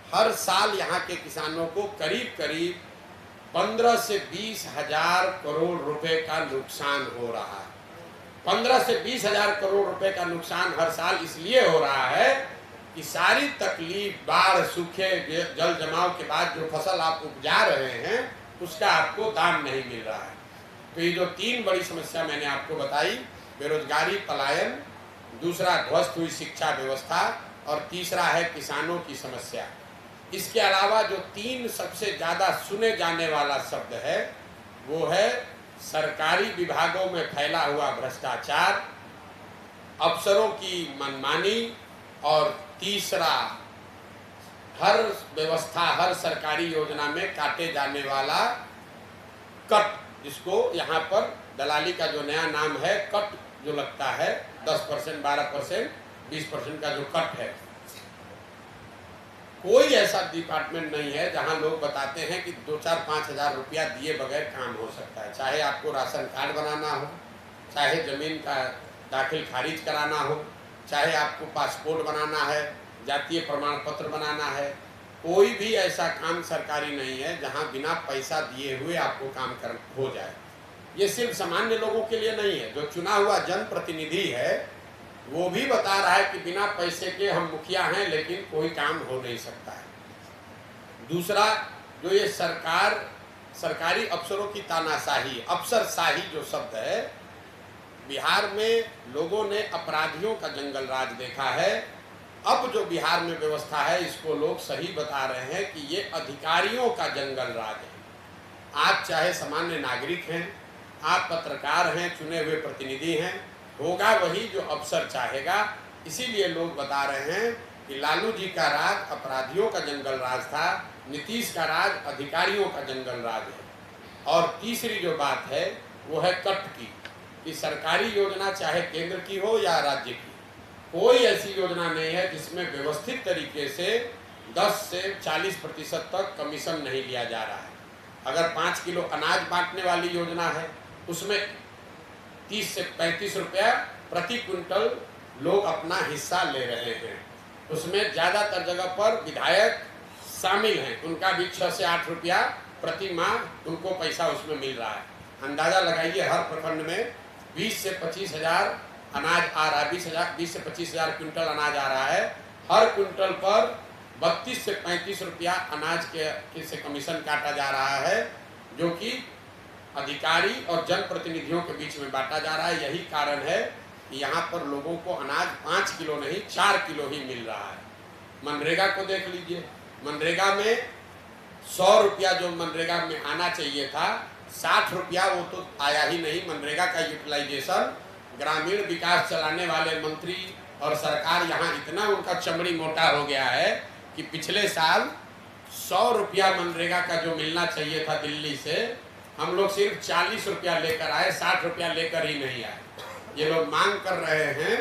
हर साल यहाँ के किसानों को करीब करीब 15 से 20 हजार करोड़ रुपए का नुकसान हो रहा है। 15 से 20 हजार करोड़ रुपए का नुकसान हर साल इसलिए हो रहा है कि सारी तकलीफ, बाढ़, सूखे, जल जमाव के बाद जो फसल आप उपजा रहे हैं उसका आपको दाम नहीं मिल रहा है। तो ये जो 3 बड़ी समस्या मैंने आपको बताई, बेरोजगारी, पलायन, दूसरा ध्वस्त हुई शिक्षा व्यवस्था और तीसरा है किसानों की समस्या। इसके अलावा जो 3 सबसे ज़्यादा सुने जाने वाला शब्द है वो है सरकारी विभागों में फैला हुआ भ्रष्टाचार, अफसरों की मनमानी और तीसरा हर व्यवस्था, हर सरकारी योजना में काटे जाने वाला कट, जिसको यहाँ पर दलाली का जो नया नाम है कट जो लगता है 10%, 12%, 20% का जो कट है। कोई ऐसा डिपार्टमेंट नहीं है जहां लोग बताते हैं कि 2-4-5 हजार रुपया दिए बगैर काम हो सकता है। चाहे आपको राशन कार्ड बनाना हो, चाहे जमीन का दाखिल खारिज कराना हो, चाहे आपको पासपोर्ट बनाना है, जातीय प्रमाण पत्र बनाना है, कोई भी ऐसा काम सरकारी नहीं है जहां बिना पैसा दिए हुए आपको काम कर हो जाए। ये सिर्फ सामान्य लोगों के लिए नहीं है, जो चुना हुआ जनप्रतिनिधि है वो भी बता रहा है कि बिना पैसे के हम मुखिया हैं लेकिन कोई काम हो नहीं सकता है। दूसरा, जो ये सरकारी अफसरों की तानाशाही, अफसरशाही जो शब्द है, बिहार में लोगों ने अपराधियों का जंगल राज देखा है। अब जो बिहार में व्यवस्था है इसको लोग सही बता रहे हैं कि ये अधिकारियों का जंगल राज है। आप चाहे सामान्य नागरिक हैं, आप पत्रकार हैं, चुने हुए प्रतिनिधि हैं, होगा वही जो अफसर चाहेगा। इसीलिए लोग बता रहे हैं कि लालू जी का राज अपराधियों का जंगल राज था, नीतीश का राज अधिकारियों का जंगल राज है। और तीसरी जो बात है वो है कट की, कि सरकारी योजना चाहे केंद्र की हो या राज्य की, कोई ऐसी योजना नहीं है जिसमें व्यवस्थित तरीके से 10 से 40% तक कमीशन नहीं लिया जा रहा है। अगर 5 किलो अनाज बांटने वाली योजना है उसमें 30 से 35 रुपया प्रति क्विंटल लोग अपना हिस्सा ले रहे हैं। उसमें ज़्यादातर जगह पर विधायक शामिल हैं, उनका भी 6 से 8 रुपया प्रति माह उनको पैसा उसमें मिल रहा है। अंदाज़ा लगाइए, हर प्रखंड में 20 से 25 हजार अनाज आ रहा है, 20 से 25 हजार क्विंटल अनाज आ रहा है। हर क्विंटल पर 32 से 35 रुपया अनाज के से कमीशन काटा जा रहा है, जो कि अधिकारी और जनप्रतिनिधियों के बीच में बांटा जा रहा है। यही कारण है कि यहाँ पर लोगों को अनाज 5 किलो नहीं 4 किलो ही मिल रहा है। मनरेगा को देख लीजिए, मनरेगा में 100 रुपया जो मनरेगा में आना चाहिए था, 60 रुपया वो तो आया ही नहीं। मनरेगा का यूटिलाइजेशन, ग्रामीण विकास चलाने वाले मंत्री और सरकार यहाँ इतना उनका चमड़ी मोटा हो गया है कि पिछले साल 100 रुपया मनरेगा का जो मिलना चाहिए था दिल्ली से, हम लोग सिर्फ 40 रुपया लेकर आए, 60 रुपया लेकर ही नहीं आए। ये लोग मांग कर रहे हैं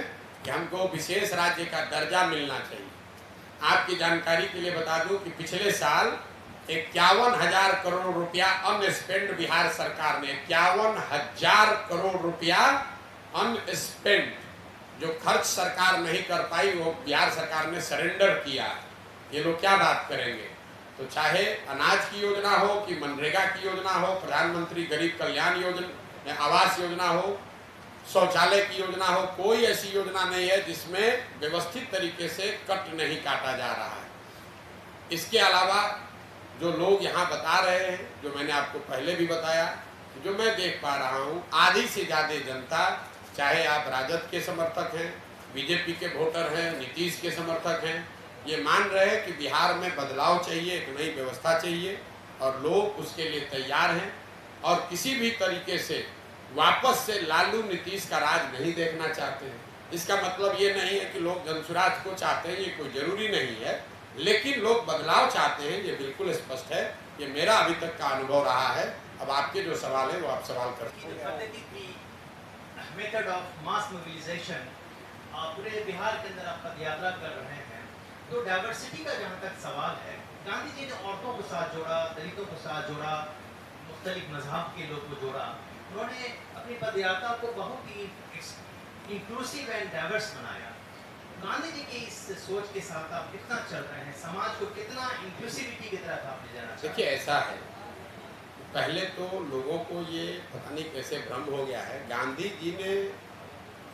कि हमको विशेष राज्य का दर्जा मिलना चाहिए। आपकी जानकारी के लिए बता दूं कि पिछले साल 51,000 करोड़ रुपया अनस्पेंड बिहार सरकार ने, 51,000 करोड़ रुपया अनस्पेंड, जो खर्च सरकार नहीं कर पाई वो बिहार सरकार ने सरेंडर किया। ये लोग क्या बात करेंगे? तो चाहे अनाज की योजना हो कि मनरेगा की योजना हो, प्रधानमंत्री गरीब कल्याण योजना, आवास योजना हो, शौचालय की योजना हो, कोई ऐसी योजना नहीं है जिसमें व्यवस्थित तरीके से कट नहीं काटा जा रहा है। इसके अलावा जो लोग यहाँ बता रहे हैं, जो मैंने आपको पहले भी बताया, जो मैं देख पा रहा हूँ, आधी से ज़्यादा जनता, चाहे आप राजद के समर्थक हैं, बीजेपी के वोटर हैं, नीतीश के समर्थक हैं, ये मान रहे हैं कि बिहार में बदलाव चाहिए, एक नई व्यवस्था चाहिए और लोग उसके लिए तैयार हैं। और किसी भी तरीके से वापस से लालू नीतीश का राज नहीं देखना चाहते हैं। इसका मतलब ये नहीं है कि लोग जनसुराज को चाहते हैं, ये कोई ज़रूरी नहीं है, लेकिन लोग बदलाव चाहते हैं, ये बिल्कुल स्पष्ट है। ये मेरा अभी तक का अनुभव रहा है। अब आपके जो सवाल है वो आप सवाल करते हैं। मेथड ऑफ मास मोबिलाइजेशन, पूरे बिहार के अंदर आप पद यात्रा कर रहे हैं, तो डाइवर्सिटी का जहाँ तक सवाल है, गांधी जी ने औरतों को साथ जोड़ा, दलितों को साथ जोड़ा, मुख्तलिफ मजहब के लोग को जोड़ा। उन्होंने अपनी पदयात्रा को बहुत ही इंक्लूसिव एंड डाइवर्स बनाया। गांधी जी की इस सोच के साथ आप कितना चल रहे हैं, समाज को कितना इंक्लूसिविटी की तरफ आप ले जाना चाहते हैं? देखिए ऐसा है, पहले तो लोगों को ये पता नहीं कैसे भ्रम हो गया है, गांधी जी ने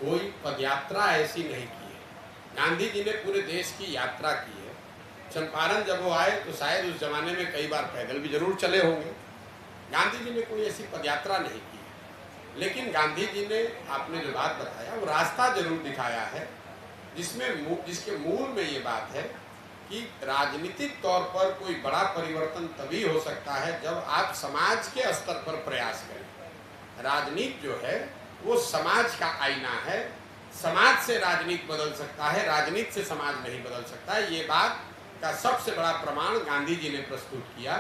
कोई पदयात्रा ऐसी नहीं की है। गांधी जी ने पूरे देश की यात्रा की है। चंपारण जब वो आए तो शायद उस जमाने में कई बार पैदल भी जरूर चले होंगे। गांधी जी ने कोई ऐसी पदयात्रा नहीं की है, लेकिन गांधी जी ने, आपने जो बात बताया, वो रास्ता जरूर दिखाया है, जिसके मूल में ये बात है कि राजनीतिक तौर पर कोई बड़ा परिवर्तन तभी हो सकता है जब आप समाज के स्तर पर प्रयास करें। राजनीति जो है वो समाज का आईना है, समाज से राजनीति बदल सकता है, राजनीति से समाज नहीं बदल सकता है। ये बात का सबसे बड़ा प्रमाण गांधी जी ने प्रस्तुत किया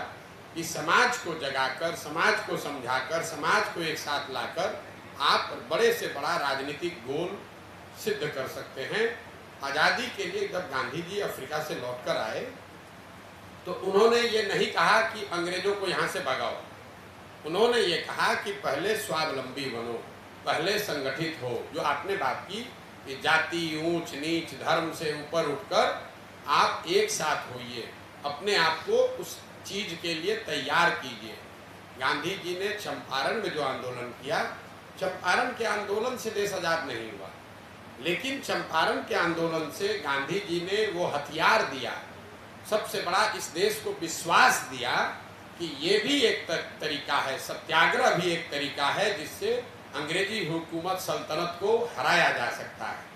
कि समाज को जगाकर, समाज को समझाकर, समाज को एक साथ लाकर आप बड़े से बड़ा राजनीतिक गोल सिद्ध कर सकते हैं। आज़ादी के लिए जब गांधी जी अफ्रीका से लौटकर आए तो उन्होंने ये नहीं कहा कि अंग्रेजों को यहाँ से भगाओ। उन्होंने ये कहा कि पहले स्वावलंबी बनो, पहले संगठित हो। जो आपने बात की कि जाति, ऊंच नीच, धर्म से ऊपर उठकर आप एक साथ होइए, अपने आप को उस चीज के लिए तैयार कीजिए। गांधी जी ने चंपारण में जो आंदोलन किया, चंपारण के आंदोलन से देश आजाद नहीं हुआ, लेकिन चंपारण के आंदोलन से गांधी जी ने वो हथियार दिया, सबसे बड़ा इस देश को विश्वास दिया कि ये भी एक तरीका है, सत्याग्रह भी एक तरीका है जिससे अंग्रेजी हुकूमत सल्तनत को हराया जा सकता है।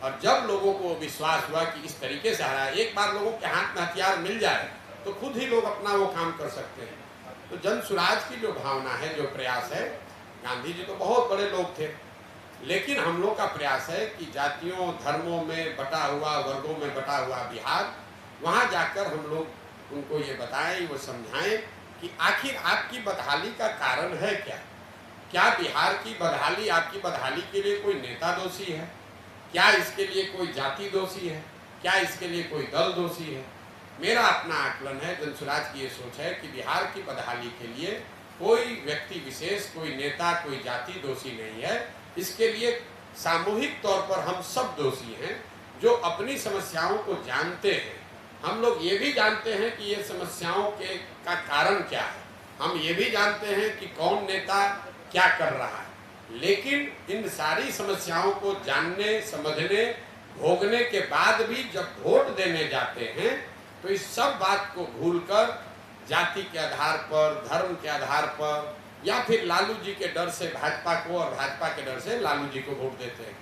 और जब लोगों को विश्वास हुआ कि इस तरीके से हराया, एक बार लोगों के हाथ में हथियार मिल जाए तो खुद ही लोग अपना वो काम कर सकते हैं। तो जन सुराज की जो भावना है, जो प्रयास है, गांधी जी तो बहुत बड़े लोग थे, लेकिन हम लोग का प्रयास है कि जातियों, धर्मों में बटा हुआ, वर्गों में बटा हुआ बिहार, वहाँ जाकर हम लोग उनको ये बताएं, वो समझाएं कि आखिर आपकी बदहाली का कारण है क्या। क्या बिहार की बदहाली, आपकी बदहाली के लिए कोई नेता दोषी है? क्या इसके लिए कोई जाति दोषी है? क्या इसके लिए कोई दल दोषी है? मेरा अपना आकलन है, जनसुराज की ये सोच है कि बिहार की बदहाली के लिए कोई व्यक्ति विशेष, कोई नेता, कोई जाति दोषी नहीं है। इसके लिए सामूहिक तौर पर हम सब दोषी हैं जो अपनी समस्याओं को जानते हैं। हम लोग ये भी जानते हैं कि ये समस्याओं का कारण क्या है, हम ये भी जानते हैं कि कौन नेता क्या कर रहा है, लेकिन इन सारी समस्याओं को जानने, समझने, भोगने के बाद भी जब वोट देने जाते हैं तो इस सब बात को भूलकर जाति के आधार पर, धर्म के आधार पर, या फिर लालू जी के डर से भाजपा को और भाजपा के डर से लालू जी को वोट देते हैं।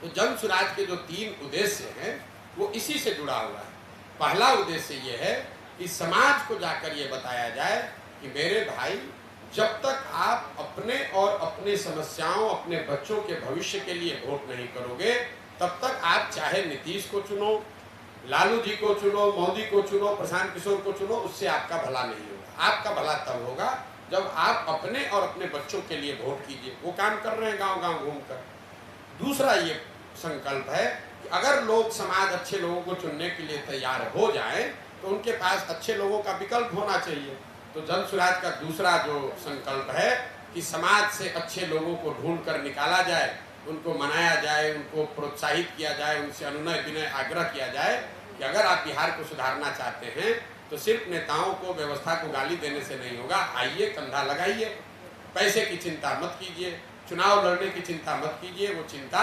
तो जन सुराज के जो 3 उद्देश्य हैं वो इसी से जुड़ा हुआ है। पहला उद्देश्य ये है कि समाज को जाकर ये बताया जाए कि मेरे भाई, जब तक आप अपने और अपनी समस्याओं, अपने बच्चों के भविष्य के लिए वोट नहीं करोगे, तब तक आप चाहे नीतीश को चुनो, लालू जी को चुनो, मोदी को चुनो, प्रशांत किशोर को चुनो, उससे आपका भला नहीं होगा। आपका भला तब होगा जब आप अपने और अपने बच्चों के लिए वोट कीजिए। वो काम कर रहे हैं गांव-गांव घूमकर। दूसरा ये संकल्प है कि अगर लोग, समाज अच्छे लोगों को चुनने के लिए तैयार हो जाए तो उनके पास अच्छे लोगों का विकल्प होना चाहिए। तो जन सुराज का दूसरा जो संकल्प है कि समाज से अच्छे लोगों को ढूंढ कर निकाला जाए, उनको मनाया जाए, उनको प्रोत्साहित किया जाए, उनसे अनुनय विनय आग्रह किया जाए कि अगर आप बिहार को सुधारना चाहते हैं तो सिर्फ नेताओं को, व्यवस्था को गाली देने से नहीं होगा। आइए, कंधा लगाइए, पैसे की चिंता मत कीजिए, चुनाव लड़ने की चिंता मत कीजिए, वो चिंता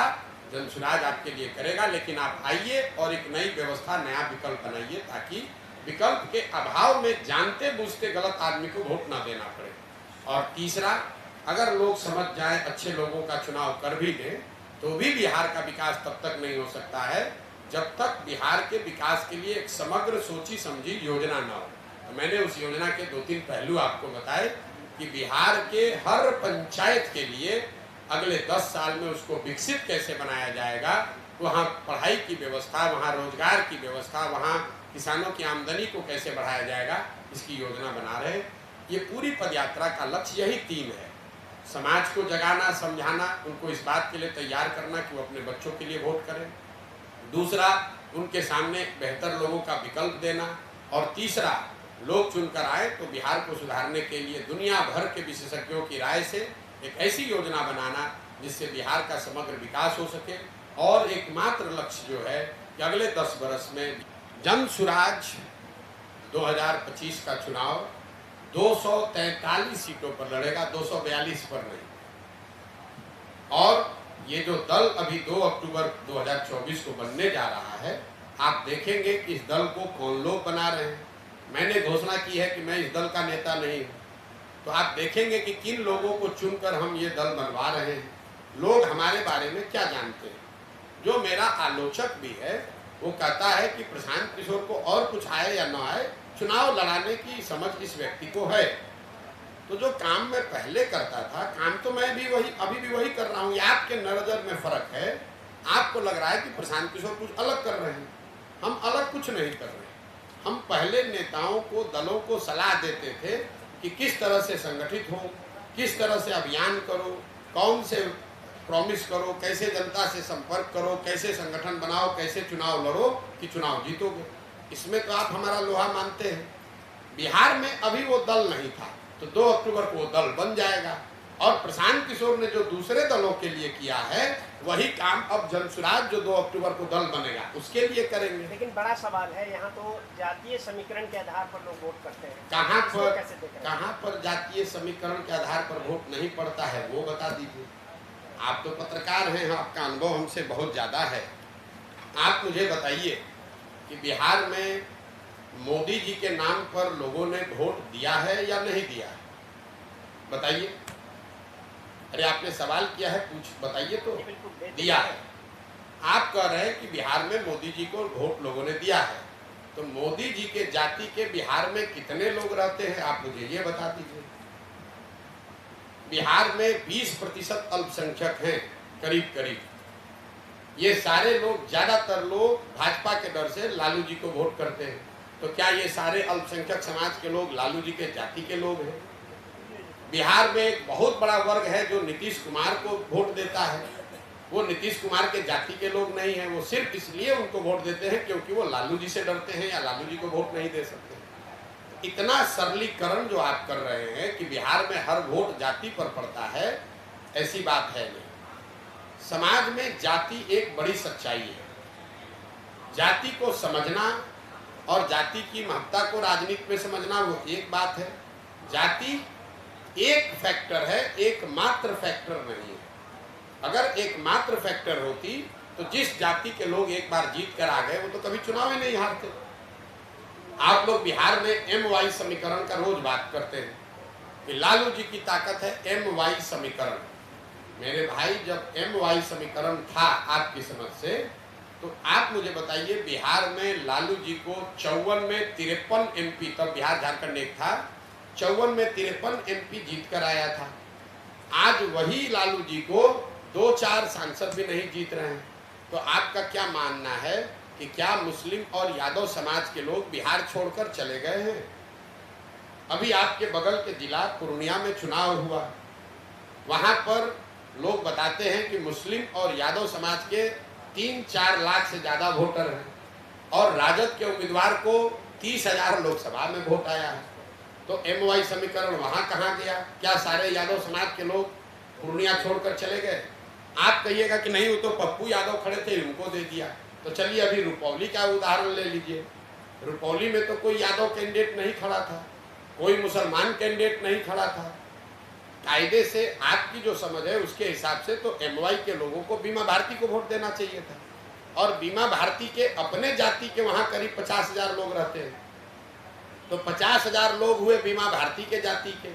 जनसुराज आपके लिए करेगा। लेकिन आप आइए और एक नई व्यवस्था, नया विकल्प बनाइए ताकि विकल्प के अभाव में जानते बूझते गलत आदमी को वोट ना देना पड़े। और तीसरा, अगर लोग समझ जाएं, अच्छे लोगों का चुनाव कर भी दें, तो भी बिहार का विकास तब तक नहीं हो सकता है जब तक बिहार के विकास के लिए एक समग्र सोची समझी योजना न हो। तो मैंने उस योजना के 2-3 पहलू आपको बताए कि बिहार के हर पंचायत के लिए अगले 10 साल में उसको विकसित कैसे बनाया जाएगा, वहाँ पढ़ाई की व्यवस्था, वहाँ रोजगार की व्यवस्था, वहाँ किसानों की आमदनी को कैसे बढ़ाया जाएगा, इसकी योजना बना रहे। ये पूरी पदयात्रा का लक्ष्य यही 3 है। समाज को जगाना, समझाना, उनको इस बात के लिए तैयार करना कि वो अपने बच्चों के लिए वोट करें। दूसरा, उनके सामने बेहतर लोगों का विकल्प देना। और तीसरा, लोग चुनकर आए तो बिहार को सुधारने के लिए दुनिया भर के विशेषज्ञों की राय से एक ऐसी योजना बनाना जिससे बिहार का समग्र विकास हो सके, और एकमात्र लक्ष्य जो है कि अगले 10 वर्ष में जन सुराज 2025 का चुनाव 243 सीटों पर लड़ेगा, 242 पर नहीं। और ये जो दल अभी 2 अक्टूबर 2024 को बनने जा रहा है, आप देखेंगे कि इस दल को कौन लोग बना रहे हैं। मैंने घोषणा की है कि मैं इस दल का नेता नहीं हूँ, तो आप देखेंगे कि किन लोगों को चुनकर हम ये दल बनवा रहे हैं, लोग हमारे बारे में क्या जानते हैं। जो मेरा आलोचक भी है वो कहता है कि प्रशांत किशोर को और कुछ आए या न आए, चुनाव लड़ाने की समझ इस व्यक्ति को है। तो जो काम मैं पहले करता था, काम तो मैं भी वही अभी भी वही कर रहा हूँ। आपके नजर में फर्क है, आपको लग रहा है कि प्रशांत किशोर कुछ अलग कर रहे हैं। हम अलग कुछ नहीं कर रहे हैं। हम पहले नेताओं को, दलों को सलाह देते थे कि किस तरह से संगठित हो, किस तरह से अभियान करो, कौन से प्रॉमिस करो, कैसे जनता से संपर्क करो, कैसे संगठन बनाओ, कैसे चुनाव लड़ो कि चुनाव जीतोगे। इसमें तो आप हमारा लोहा मानते हैं। बिहार में अभी वो दल नहीं था, तो 2 अक्टूबर को वो दल बन जाएगा। और प्रशांत किशोर ने जो दूसरे दलों के लिए किया है, वही काम अब जनसुराज जो 2 अक्टूबर को दल बनेगा उसके लिए करेंगे। लेकिन बड़ा सवाल है, यहाँ तो जातीय समीकरण के आधार पर लोग वोट करते हैं। कहाँ पर जातीय समीकरण के आधार पर वोट नहीं पड़ता है, वो बता दीजिए। आप तो पत्रकार हैं, आपका अनुभव हमसे बहुत ज़्यादा है। आप मुझे बताइए कि बिहार में मोदी जी के नाम पर लोगों ने वोट दिया है या नहीं दिया है, बताइए। अरे आपने सवाल किया है, कुछ बताइए तो। दिया है। आप कह रहे हैं कि बिहार में मोदी जी को वोट लोगों ने दिया है, तो मोदी जी के जाति के बिहार में कितने लोग रहते हैं, आप मुझे ये बता दीजिए। बिहार में 20% अल्पसंख्यक हैं, करीब करीब। ये सारे लोग, ज्यादातर लोग भाजपा के डर से लालू जी को वोट करते हैं। तो क्या ये सारे अल्पसंख्यक समाज के लोग लालू जी के जाति के लोग हैं? बिहार में एक बहुत बड़ा वर्ग है जो नीतीश कुमार को वोट देता है। वो नीतीश कुमार के जाति के लोग नहीं हैं, वो सिर्फ इसलिए उनको वोट देते हैं क्योंकि वो लालू जी से डरते हैं या लालू जी को वोट नहीं दे सकते। इतना सरलीकरण जो आप कर रहे हैं कि बिहार में हर वोट जाति पर पड़ता है, ऐसी बात है नहीं। समाज में जाति एक बड़ी सच्चाई है। जाति को समझना और जाति की महत्ता को राजनीति में समझना वो एक बात है। जाति एक फैक्टर है, एकमात्र फैक्टर नहीं है। अगर एकमात्र फैक्टर होती तो जिस जाति के लोग एक बार जीत कर आ गए वो तो कभी चुनाव ही नहीं हारते। आप लोग बिहार में MY समीकरण का रोज बात करते हैं कि लालू जी की ताकत है MY समीकरण। मेरे भाई, जब MY समीकरण था आपकी समझ से, तो आप मुझे बताइए बिहार में लालू जी को 54 में 53 MP, तब बिहार झारखंड एक था, 54 में 53 MP जीत कर आया था। आज वही लालू जी को 2-4 सांसद भी नहीं जीत रहे हैं। तो आपका क्या मानना है कि क्या मुस्लिम और यादव समाज के लोग बिहार छोड़कर चले गए हैं? अभी आपके बगल के जिला पूर्णिया में चुनाव हुआ, वहां पर लोग बताते हैं कि मुस्लिम और यादव समाज के 3-4 लाख से ज्यादा वोटर हैं और राजद के उम्मीदवार को 30,000 लोकसभा में वोट आया है। तो MY समीकरण वहां कहां गया? क्या सारे यादव समाज के लोग पूर्णिया छोड़कर चले गए? आप कहिएगा कि नहीं, वो तो पप्पू यादव खड़े थे, उनको दे दिया। तो चलिए अभी रुपौली का उदाहरण ले लीजिए। रुपौली में तो कोई यादव कैंडिडेट नहीं खड़ा था, कोई मुसलमान कैंडिडेट नहीं खड़ा था। कायदे से आपकी जो समझ है उसके हिसाब से तो MY के लोगों को बीमा भारती को वोट देना चाहिए था। और बीमा भारती के अपने जाति के वहां करीब 50,000 लोग रहते हैं, तो 50,000 लोग हुए बीमा भारती के जाति के,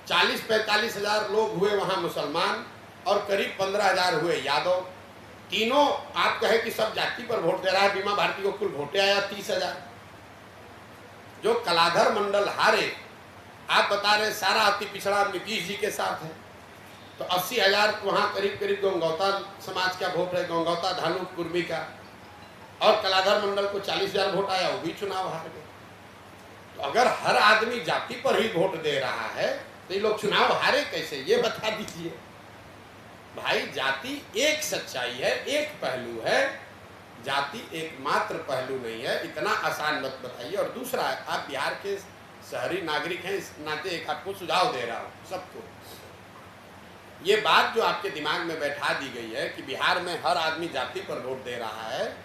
40-45,000 लोग हुए वहां मुसलमान और करीब 15,000 हुए यादव। तीनों आप कहे कि सब जाति पर वोट दे रहा है, बीमा भारती को कुल वोटे आया 30,000। जो कलाधर मंडल हारे, आप बता रहे सारा अति पिछड़ा नीतीश जी के साथ है, तो 80,000 वहां करीब करीब गंगौता समाज का वोट है, गंगौता धानु कुर्मी का, और कलाधर मंडल को 40,000 वोट आया, वो भी चुनाव हार गए। तो अगर हर आदमी जाति पर ही वोट दे रहा है तो ये लोग चुनाव हारे कैसे, ये बता दीजिए भाई। जाति एक सच्चाई है, एक पहलू है, जाति एकमात्र पहलू नहीं है, इतना आसान मत बताइए। और दूसरा, आप बिहार के शहरी नागरिक हैं, इस नाते एक आपको सुझाव दे रहा हूँ सबको। ये बात जो आपके दिमाग में बैठा दी गई है कि बिहार में हर आदमी जाति पर वोट दे रहा है,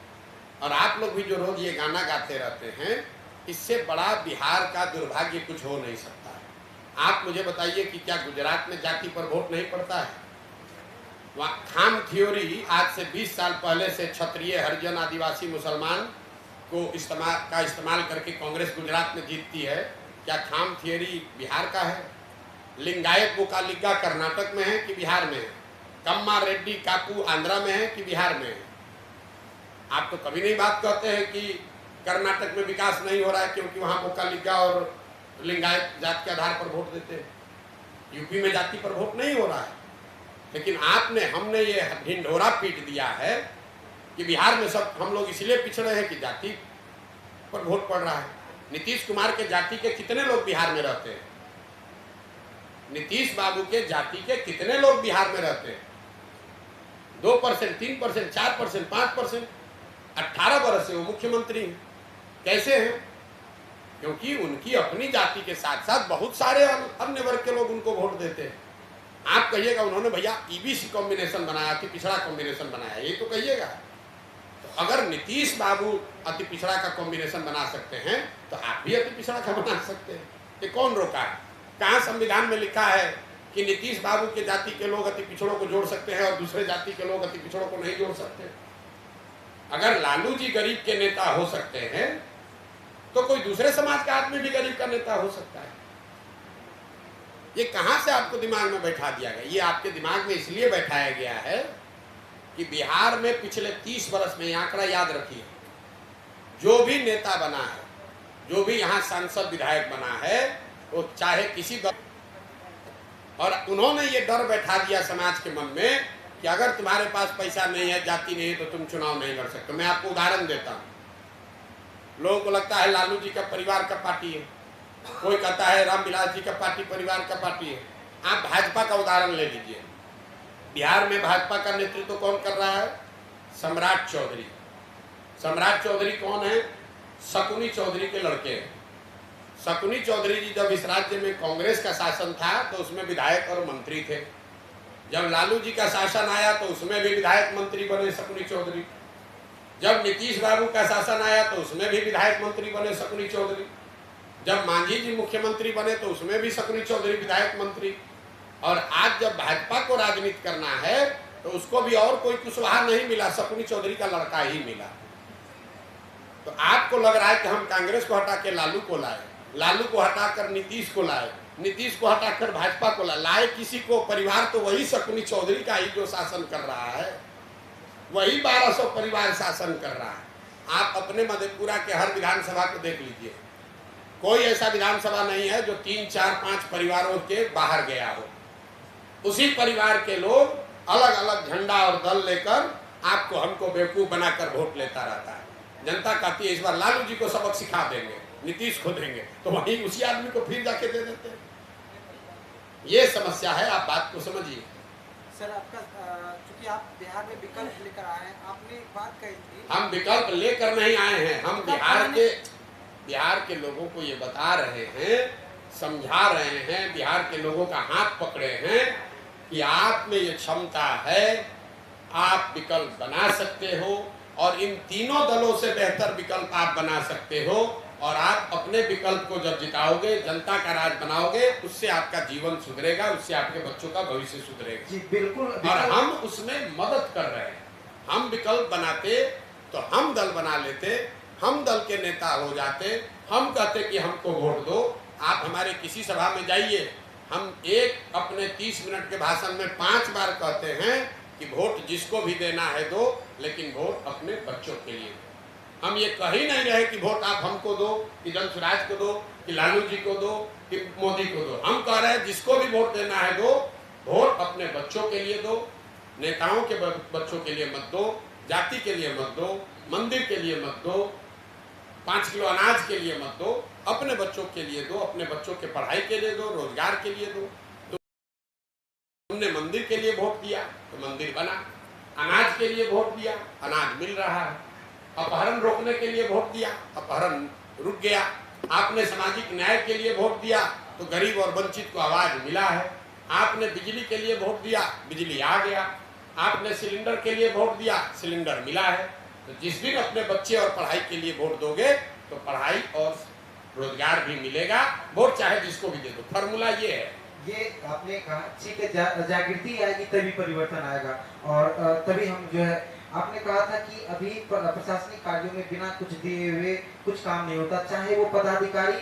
और आप लोग भी जो रोज ये गाना गाते रहते हैं, इससे बड़ा बिहार का दुर्भाग्य कुछ हो नहीं सकता है। आप मुझे बताइए कि क्या गुजरात में जाति पर वोट नहीं पड़ता है? वहाँ खाम थ्योरी आज से 20 साल पहले से क्षत्रिय, हरिजन, आदिवासी, मुसलमान को इस्तेमाल करके कांग्रेस गुजरात में जीतती है। क्या खाम थियरी बिहार का है? लिंगायत वोकालिगा कर्नाटक में है कि बिहार में है? कम्मा रेड्डी कापू आंध्रा में है कि बिहार में है? आप तो कभी नहीं बात कहते हैं कि कर्नाटक में विकास नहीं हो रहा है क्योंकि वहाँ वोकालिगा और लिंगायत जात के आधार पर वोट देते हैं। यूपी में जाति पर वोट नहीं हो रहा है, लेकिन हमने ये ढिंढोरा पीट दिया है कि बिहार में सब हम लोग इसलिए पिछड़े हैं कि जाति पर वोट पड़ रहा है। नीतीश कुमार के जाति के कितने लोग बिहार में रहते हैं? नीतीश बाबू के जाति के कितने लोग बिहार में रहते हैं? 2%, 3%, 4%, 5%। 18 वर्ष से वो मुख्यमंत्री हैं। कैसे हैं? क्योंकि उनकी अपनी जाति के साथ साथ बहुत सारे अन्य वर्ग के लोग उनको वोट देते हैं। आप कहिएगा उन्होंने भैया ईबीसी कॉम्बिनेशन बनाया, अति पिछड़ा कॉम्बिनेशन बनाया, ये तो कहिएगा। तो अगर नीतीश बाबू अति पिछड़ा का कॉम्बिनेशन बना सकते हैं तो आप भी अति पिछड़ा का बना सकते हैं। ये कौन रोका है? कहाँ संविधान में लिखा है कि नीतीश बाबू के जाति के लोग अति पिछड़ों को जोड़ सकते हैं और दूसरे जाति के लोग अति पिछड़ों को नहीं जोड़ सकते? अगर लालू जी गरीब के नेता हो सकते हैं तो कोई दूसरे समाज का आदमी भी गरीब का नेता हो सकता है। ये कहां से आपको दिमाग में बैठा दिया गया? ये आपके दिमाग में इसलिए बैठाया गया है कि बिहार में पिछले 30 वर्ष में, आंकड़ा याद रखिए, जो भी नेता बना है, जो भी यहाँ सांसद विधायक बना है, वो चाहे किसी दल, और उन्होंने ये डर बैठा दिया समाज के मन में कि अगर तुम्हारे पास पैसा नहीं है, जाति नहीं है, तो तुम चुनाव नहीं लड़ सकते। मैं आपको उदाहरण देता हूँ। लोगों को लगता है लालू जी का परिवार का पार्टी है, कोई कहता है रामविलास जी का पार्टी परिवार का पार्टी है। आप भाजपा का उदाहरण ले लीजिए। बिहार में भाजपा का नेतृत्व कौन कर रहा है? सम्राट चौधरी। सम्राट चौधरी कौन है? शकुनी चौधरी के लड़के हैं। शकुनी चौधरी जी जब इस राज्य में कांग्रेस का शासन था तो उसमें विधायक और मंत्री थे। जब लालू जी का शासन आया तो उसमें भी विधायक मंत्री बने शकुनी चौधरी। जब नीतीश बाबू का शासन आया तो उसमें भी विधायक मंत्री बने शकुनी चौधरी। जब मांझी जी मुख्यमंत्री बने तो उसमें भी शकुनी चौधरी विधायक मंत्री। और आज जब भाजपा को राजनीति करना है तो उसको भी और कोई कुशवाहा नहीं मिला, शकुनी चौधरी का लड़का ही मिला। तो आपको लग रहा है कि हम कांग्रेस को हटा के लालू को लाए, लालू को हटाकर नीतीश को लाए, नीतीश को हटाकर भाजपा को लाए किसी को। परिवार तो वही शकुनी चौधरी का ही जो शासन कर रहा है, वही 1200 परिवार शासन कर रहा है। आप अपने मधेपुरा के हर विधानसभा को देख लीजिए, कोई ऐसा विधानसभा नहीं है जो 3, 4, 5 परिवारों के बाहर गया हो। उसी परिवार के लोग अलग अलग झंडा और दल लेकर आपको हमको बेवकूफ बनाकर वोट लेता रहता है। जनता कहती है इस बार लालू जी को सबक सिखा देंगे, नीतीश को देंगे, तो वहीं उसी आदमी को फिर जाके दे देते हैं। ये समस्या है, आप बात को समझिए। सर, आपका चूंकि आप बिहार में विकल्प लेकर आए हैं, आपने एक बात कही थी। हम विकल्प लेकर नहीं आए हैं, हम बिहार के लोगों को ये बता रहे हैं, समझा रहे हैं, बिहार के लोगों का हाथ पकड़े हैं कि आप में ये क्षमता है, आप विकल्प बना सकते हो और इन तीनों दलों से बेहतर विकल्प आप बना सकते हो। और आप अपने विकल्प को जब जिताओगे, जनता का राज बनाओगे, उससे आपका जीवन सुधरेगा, उससे आपके बच्चों का भविष्य सुधरेगा। जी बिल्कुल। और हम उसमें मदद कर रहे हैं। हम विकल्प बनाते तो हम दल बना लेते, हम दल के नेता हो जाते, हम कहते कि हमको वोट दो। आप हमारे किसी सभा में जाइए, हम एक अपने 30 मिनट के भाषण में 5 बार कहते हैं कि वोट जिसको भी देना है दो, लेकिन वोट अपने बच्चों के लिए। हम ये कह ही नहीं रहे कि वोट आप हमको दो, कि जनसुराज को दो, कि लालू जी को दो, कि मोदी को दो। हम कह रहे हैं जिसको भी वोट देना है दो, वोट अपने बच्चों के लिए दो, नेताओं के बच्चों के लिए मत दो, जाति के लिए मत दो, मंदिर के लिए मत दो, 5 किलो अनाज के लिए मत दो, अपने बच्चों के लिए दो, अपने बच्चों के पढ़ाई के लिए दो, रोजगार के लिए दो। तो तुमने मंदिर के लिए वोट दिया तो मंदिर बना, अनाज के लिए वोट दिया, अनाज मिल रहा है, अपहरण रोकने के लिए वोट दिया, अपहरण रुक गया। आपने सामाजिक न्याय के लिए वोट दिया तो गरीब और वंचित को आवाज मिला है। आपने बिजली के लिए वोट दिया, बिजली आ गया। आपने सिलेंडर के लिए वोट दिया, सिलेंडर मिला है। तो जिस दिन अपने बच्चे और पढ़ाई के लिए वोट दोगे तो पढ़ाई और रोजगार भी मिलेगा। वोट चाहे जिसको भी दे दो, फॉर्मूला ये है। ये आपने कहा ठीक है, जागृति आएगी तभी परिवर्तन आएगा। और तभी हम जो है, आपने कहा था कि अभी प्रशासनिक कार्यों में बिना कुछ दिए हुए कुछ काम नहीं होता, चाहे वो पदाधिकारी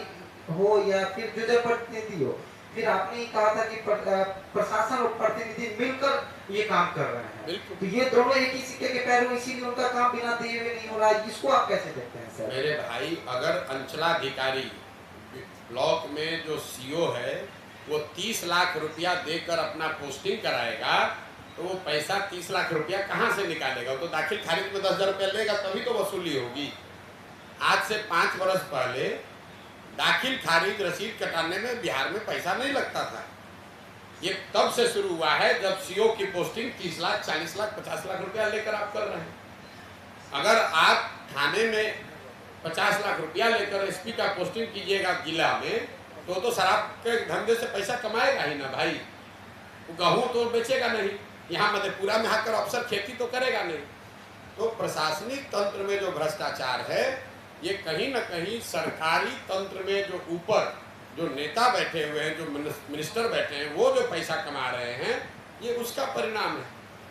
हो या फिर जो जनप्रतिनिधि हो। फिर आपने कहा था कि प्रशासन और प्रतिनिधि मिलकर ये काम कर रहे हैं। बिल्कुल। तो ये दोनों एक ही सिक्के के पैर, इसीलिए उनका काम बिना दिए हुए नहीं हो रहा है। इसको आप कैसे देखते हैं सर? मेरे भाई, अगर अंचलाधिकारी ब्लॉक में जो सीओ है वो 30 लाख रुपया देकर अपना पोस्टिंग कराएगा तो वो पैसा 30 लाख रुपया कहाँ से निकालेगा? वो तो दाखिल खारिज में 10,000 रुपया लेगा तभी तो वसूली होगी। आज से 5 वर्ष पहले दाखिल खारिज रसीद कटाने में बिहार में पैसा नहीं लगता था। ये तब से शुरू हुआ है जब सीओ की पोस्टिंग 30 लाख, 40 लाख, 50 लाख रुपया लेकर आप कर रहे हैं। अगर आप थाने में 50 लाख रुपया लेकर एसपी का पोस्टिंग कीजिएगा जिला में तो शराब के धंधे से पैसा कमाएगा ही ना भाई। वो गेहूँ तो बेचेगा नहीं, यहाँ मधेपुरा में आकर अफसर खेती तो करेगा नहीं। तो प्रशासनिक तंत्र में जो भ्रष्टाचार है ये कहीं न कहीं सरकारी तंत्र में जो ऊपर जो नेता बैठे हुए हैं, जो मिनिस्टर बैठे हैं, वो जो पैसा कमा रहे हैं, ये उसका परिणाम है।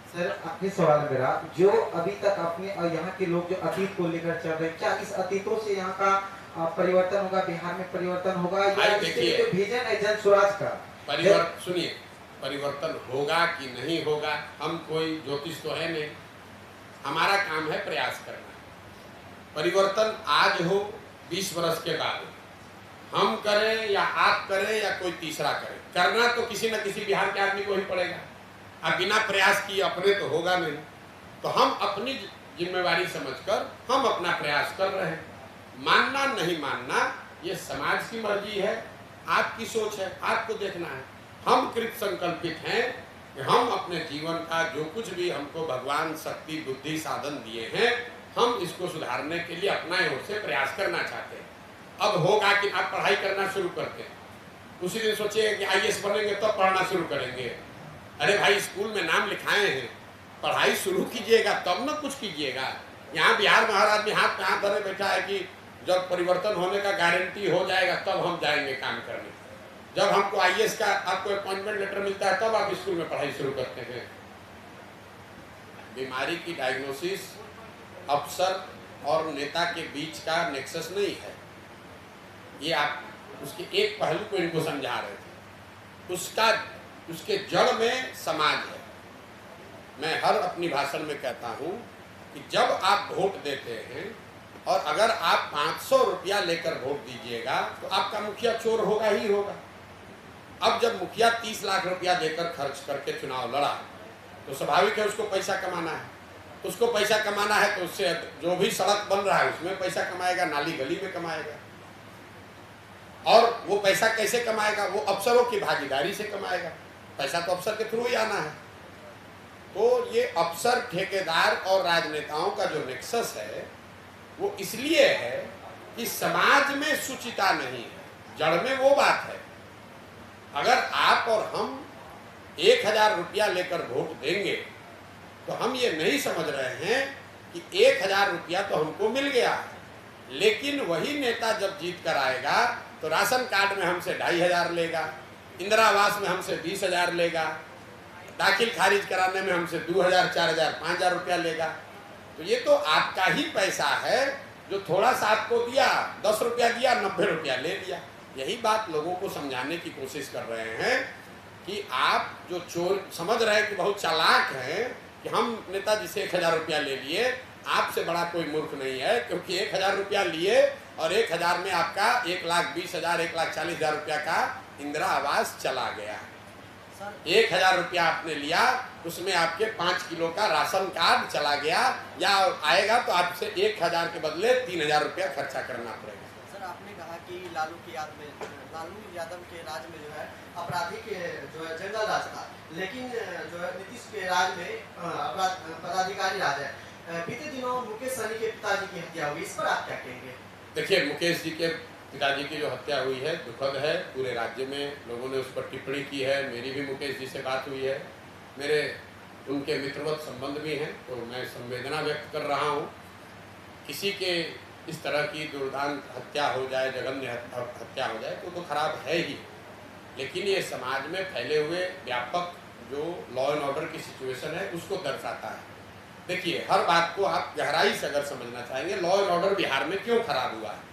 सर आखिरी सवाल मेरा, जो अभी तक अपने और यहाँ के लोग जो अतीत को लेकर चल रहे हैं, क्या इस अतीतों से यहाँ का परिवर्तन होगा, बिहार में परिवर्तन होगा या देखिए विजन है जन स्वराज का? सुनिए, परिवर्तन होगा कि नहीं होगा, हम कोई ज्योतिष तो है नहीं। हमारा काम है प्रयास करना। परिवर्तन आज हो 20 वर्ष के बाद हम करें या आप करें या कोई तीसरा करे, करना तो किसी न किसी बिहार के आदमी को ही पड़ेगा। अब बिना प्रयास किए अपने तो होगा नहीं। तो हम अपनी जिम्मेवारी समझकर हम अपना प्रयास कर रहे हैं। मानना नहीं मानना ये समाज की मर्जी है, आपकी सोच है, आपको देखना है। हम कृत संकल्पित हैं कि हम अपने जीवन का जो कुछ भी हमको भगवान शक्ति बुद्धि साधन दिए हैं, हम इसको सुधारने के लिए अपना ओर से प्रयास करना चाहते हैं। अब होगा कि आप पढ़ाई करना शुरू करते हैं, उसी दिन सोचिए कि IAS बनेंगे तब पढ़ना शुरू करेंगे। अरे भाई, स्कूल में नाम लिखाए हैं, पढ़ाई शुरू कीजिएगा तब न कुछ कीजिएगा। यहाँ बिहार में हर आदमी हाथ पे हाथ धरे बैठा है कि जब परिवर्तन होने का गारंटी हो जाएगा तब हम जाएंगे काम करने। जब हमको IAS का आपको अपॉइंटमेंट लेटर मिलता है तब आप स्कूल में पढ़ाई शुरू करते हैं। बीमारी की डायग्नोसिस अफसर और नेता के बीच का नेक्सस नहीं है। ये आप उसके एक पहलू को इनको समझा रहे थे, उसके जड़ में समाज है। मैं हर अपनी भाषण में कहता हूँ कि जब आप वोट देते हैं और अगर आप 500 रुपया लेकर वोट दीजिएगा तो आपका मुखिया चोर होगा ही होगा। अब जब मुखिया 30 लाख रुपया देकर खर्च करके चुनाव लड़ा तो स्वाभाविक है उसको पैसा कमाना है। उसको पैसा कमाना है तो उससे जो भी सड़क बन रहा है उसमें पैसा कमाएगा, नाली गली में कमाएगा। और वो पैसा कैसे कमाएगा? वो अफसरों की भागीदारी से कमाएगा। पैसा तो अफसर के थ्रू ही आना है। तो ये अफसर, ठेकेदार और राजनेताओं का जो नेक्सस है वो इसलिए है कि समाज में सुचिता नहीं है, जड़ में वो बात है। अगर आप और हम 1000 रुपया लेकर वोट देंगे तो हम ये नहीं समझ रहे हैं कि 1000 रुपया तो हमको मिल गया, लेकिन वही नेता जब जीत कर आएगा तो राशन कार्ड में हमसे 2500 लेगा, इंदिरा आवास में हमसे 20,000 लेगा, दाखिल खारिज कराने में हमसे 2000, 4000, 5000 रुपया लेगा। तो ये तो आपका ही पैसा है जो थोड़ा सा आपको दिया, 10 रुपया दिया, 90 रुपया ले लिया। यही बात लोगों को समझाने की कोशिश कर रहे हैं कि आप जो चोर समझ रहे हैं कि बहुत चालाक हैं कि हम नेताजी से 1000 रुपया ले लिए, आपसे बड़ा कोई मूर्ख नहीं है। क्योंकि 1000 रुपया लिए और 1000 में आपका 1,20,000, 1,40,000 रुपया का इंदिरा आवास चला गया। 1000 रुपया आपने लिया, उसमें आपके 5 किलो का राशन कार्ड चला गया, या आएगा तो आपसे 1000 के बदले 3000 रुपया खर्चा करना पड़ेगा। सर आपने कहा कि लालू यादव के राज में जो है अपराधी के जो है जंगल राज था, लेकिन जो है नीतीश के राज में पदाधिकारी राज है। बीते दिनों मुकेश सहनी के पिताजी की हत्या हुई, इस पर आप क्या कहेंगे? देखिए, मुकेश जी के पिताजी की जो हत्या हुई है दुखद है। पूरे राज्य में लोगों ने उस पर टिप्पणी की है। मेरी भी मुकेश जी से बात हुई है, मेरे उनके मित्रवत संबंध भी हैं, तो मैं संवेदना व्यक्त कर रहा हूँ। किसी के इस तरह की दुर्दांत हत्या हो जाए, जघन्य हत्या हो जाए तो खराब है ही, लेकिन ये समाज में फैले हुए व्यापक जो लॉ एंड ऑर्डर की सिचुएशन है उसको दर्शाता है। देखिए, हर बात को आप गहराई से अगर समझना चाहेंगे, लॉ एंड ऑर्डर बिहार में क्यों खराब हुआ है,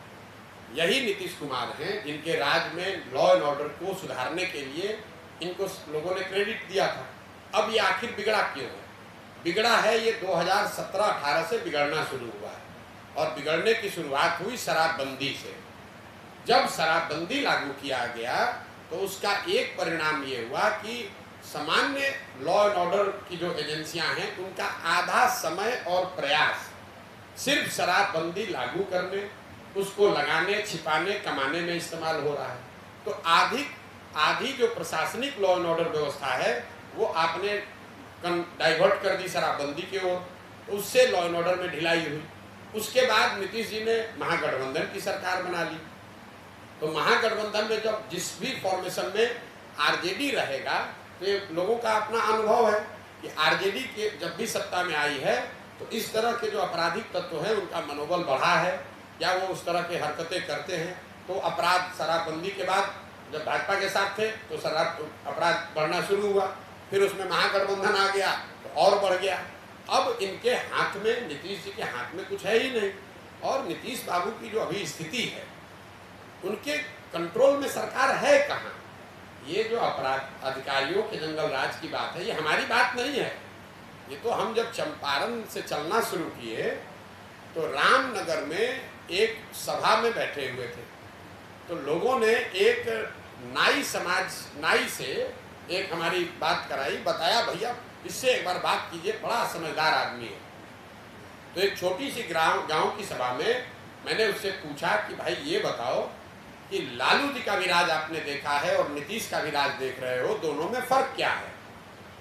यही नीतीश कुमार हैं जिनके राज में लॉ एंड ऑर्डर को सुधारने के लिए इनको लोगों ने क्रेडिट दिया था। अब ये आखिर बिगड़ा क्यों है? बिगड़ा है ये 2017-18 से बिगड़ना शुरू हुआ है, और बिगड़ने की शुरुआत हुई शराबबंदी से। जब शराबबंदी लागू किया गया तो उसका एक परिणाम ये हुआ कि सामान्य लॉ एंड ऑर्डर की जो एजेंसियां हैं उनका आधा समय और प्रयास सिर्फ शराबबंदी लागू करने, उसको लगाने, छिपाने, कमाने में इस्तेमाल हो रहा है। तो आधी जो प्रशासनिक लॉ एंड ऑर्डर व्यवस्था है वो आपने डाइवर्ट कर दी शराबबंदी की ओर, उससे लॉ एंड ऑर्डर में ढिलाई हुई। उसके बाद नीतीश जी ने महागठबंधन की सरकार बना ली। तो महागठबंधन में जब जिस भी फॉर्मेशन में आरजेडी रहेगा तो ये लोगों का अपना अनुभव है कि आरजेडी के जब भी सत्ता में आई है तो इस तरह के जो आपराधिक तत्व हैं उनका मनोबल बढ़ा है या वो उस तरह की हरकतें करते हैं। तो अपराध शराबबंदी के बाद जब भाजपा के साथ थे तो शराब अपराध बढ़ना शुरू हुआ, फिर उसमें महागठबंधन आ गया तो और बढ़ गया। अब इनके हाथ में, नीतीश जी के हाथ में कुछ है ही नहीं, और नीतीश बाबू की जो अभी स्थिति है उनके कंट्रोल में सरकार है कहाँ। ये जो अपराध अधिकारियों के जंगल राज की बात है, ये हमारी बात नहीं है। ये तो हम जब चंपारण से चलना शुरू किए तो रामनगर में एक सभा में बैठे हुए थे, तो लोगों ने एक नाई से एक हमारी बात कराई, बताया भैया इससे एक बार बात कीजिए, बड़ा समझदार आदमी है। तो एक छोटी सी गांव की सभा में मैंने उससे पूछा कि भाई ये बताओ कि लालू जी का भी राज आपने देखा है और नीतीश का भी राज देख रहे हो, दोनों में फर्क क्या है।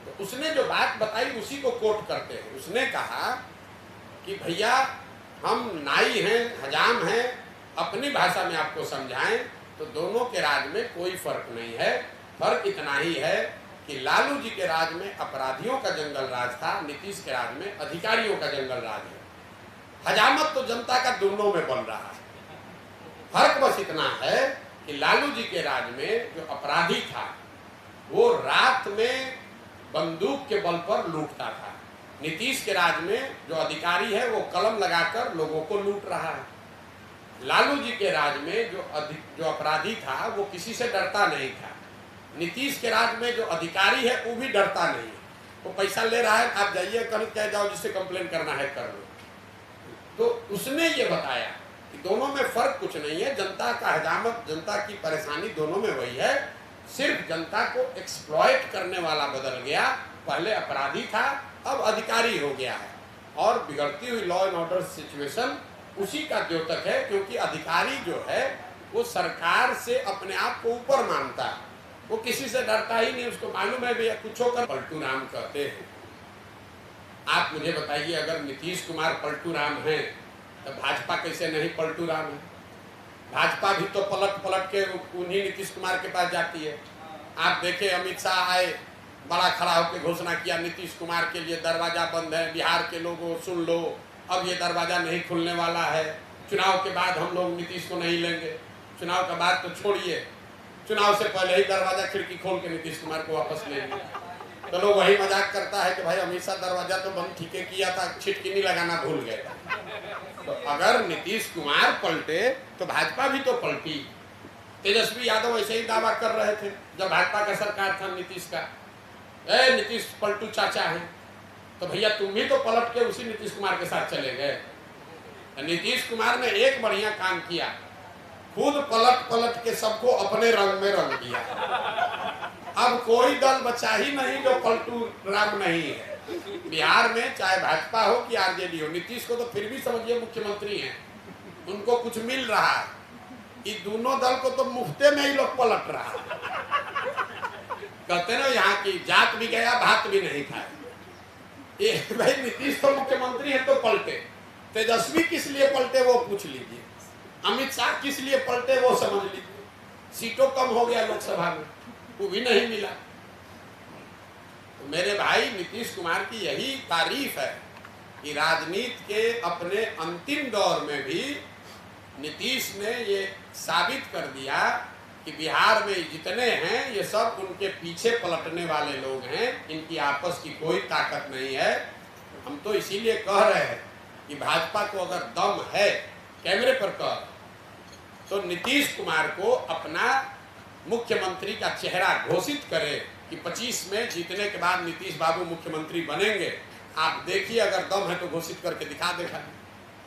तो उसने जो बात बताई उसी को कोट करते हैं। उसने कहा कि भैया हम नाई हैं, हजाम हैं, अपनी भाषा में आपको समझाएं तो दोनों के राज में कोई फर्क नहीं है। फर्क इतना ही है कि लालू जी के राज में अपराधियों का जंगल राज था, नीतीश के राज में अधिकारियों का जंगल राज है। हजामत तो जनता का दोनों में बन रहा है। फर्क बस इतना है कि लालू जी के राज में जो अपराधी था वो रात में बंदूक के बल पर लूटता था। नीतीश के राज में जो अधिकारी है वो कलम लगाकर लोगों को लूट रहा है। लालू जी के राज में जो अपराधी था वो किसी से डरता नहीं था। नीतीश के राज में जो अधिकारी है वो भी डरता नहीं है। वो पैसा ले रहा है, आप जाइए कहीं कह जाओ जिससे कंप्लेन करना है कर लो। तो उसने ये बताया कि दोनों में फर्क कुछ नहीं है। जनता का हजामत, जनता की परेशानी दोनों में वही है, सिर्फ जनता को एक्सप्लॉइट करने वाला बदल गया। पहले अपराधी था, अब अधिकारी हो गया है। और बिगड़ती हुई लॉ एंड ऑर्डर सिचुएशन उसी का द्योतक है, क्योंकि अधिकारी जो है वो सरकार से अपने आप को ऊपर मानता है, वो किसी से डरता ही नहीं। उसको मालूम है भैया कुछ होकर पलटू राम कहते हैं। आप मुझे बताइए, अगर नीतीश कुमार पलटू राम हैं तो भाजपा कैसे नहीं पलटू राम है? भाजपा भी तो पलट के उन्हीं नीतीश कुमार के पास जाती है। आप देखें, अमित शाह आए, बड़ा खड़ा होकर घोषणा किया नीतीश कुमार के लिए दरवाजा बंद है, बिहार के लोगों सुन लो, अब ये दरवाजा नहीं खुलने वाला है। चुनाव के बाद हम लोग नीतीश को नहीं लेंगे। चुनाव का बाद तो छोड़िए, चुनाव से पहले ही दरवाजा खिड़की खोल के नीतीश कुमार को वापस लेंगे। तो लोग वही मजाक करता है कि भाई अमित शाह दरवाजा तो बंद ठीके किया था, छिटकिनी लगाना भूल गए। तो अगर नीतीश कुमार पलटे तो भाजपा भी तो पलटी। तेजस्वी यादव ऐसे ही दावा कर रहे थे जब भाजपा का सरकार था नीतीश का, नीतीश पलटू चाचा है। तो भैया तुम भी तो पलट के उसी नीतीश कुमार के साथ चले गए। नीतीश कुमार ने एक बढ़िया काम किया, खुद पलट के सबको अपने रंग में रंग दिया। अब कोई दल बचा ही नहीं जो पलटू राम नहीं है। बिहार में चाहे भाजपा हो कि आरजेडी हो, नीतीश को तो फिर भी समझिए मुख्यमंत्री हैं, उनको कुछ मिल रहा है। ये दोनों दल को तो मुफ्ते में ही लोग पलट रहा है। कहते ना यहाँ की जात भी गया भात भी नहीं खाए। ये भाई नीतीश तो मुख्यमंत्री है तो पलटे, तेजस्वी किस लिए पलटे वो पूछ लीजिए। अमित शाह किस लिए पलटे वो समझ लीजिए। सीटों कम हो गया लोकसभा में, वो भी नहीं मिला। तो मेरे भाई नीतीश कुमार की यही तारीफ है कि राजनीति के अपने अंतिम दौर में भी नीतीश ने ये साबित कर दिया कि बिहार में जितने हैं ये सब उनके पीछे पलटने वाले लोग हैं, इनकी आपस की कोई ताकत नहीं है। हम तो इसीलिए कह रहे हैं कि भाजपा को अगर दम है, कैमरे पर कह, तो नीतीश कुमार को अपना मुख्यमंत्री का चेहरा घोषित करे कि 25 में जीतने के बाद नीतीश बाबू मुख्यमंत्री बनेंगे। आप देखिए, अगर दम है तो घोषित करके दिखा देगा।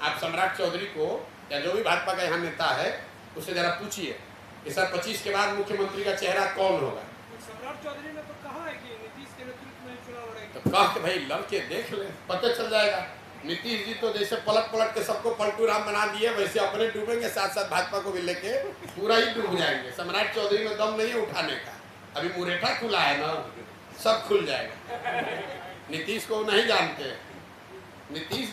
आप सम्राट चौधरी को या जो भी भाजपा का यहाँ नेता है उससे जरा पूछिए कि सर 25 के बाद मुख्यमंत्री का चेहरा कौन होगा। सम्राट चौधरी ने तो कहा है कि नीतीश के नेतृत्व में चुनाव लड़ेंगे। तो कह के भाई लड़के देख ले, पता चल जाएगा। नीतीश जी तो जैसे पलट पलट के सबको पलटू राम बना दिए, वैसे अपने डूबेंगे, साथ साथ भाजपा को भी लेके पूरा ही डूब जाएंगे। सम्राट चौधरी में दम नहीं है उठाने का, अभी मुरेठा खुला है ना, सब खुल जाएगा। नीतीश को नहीं जानते, नीतीश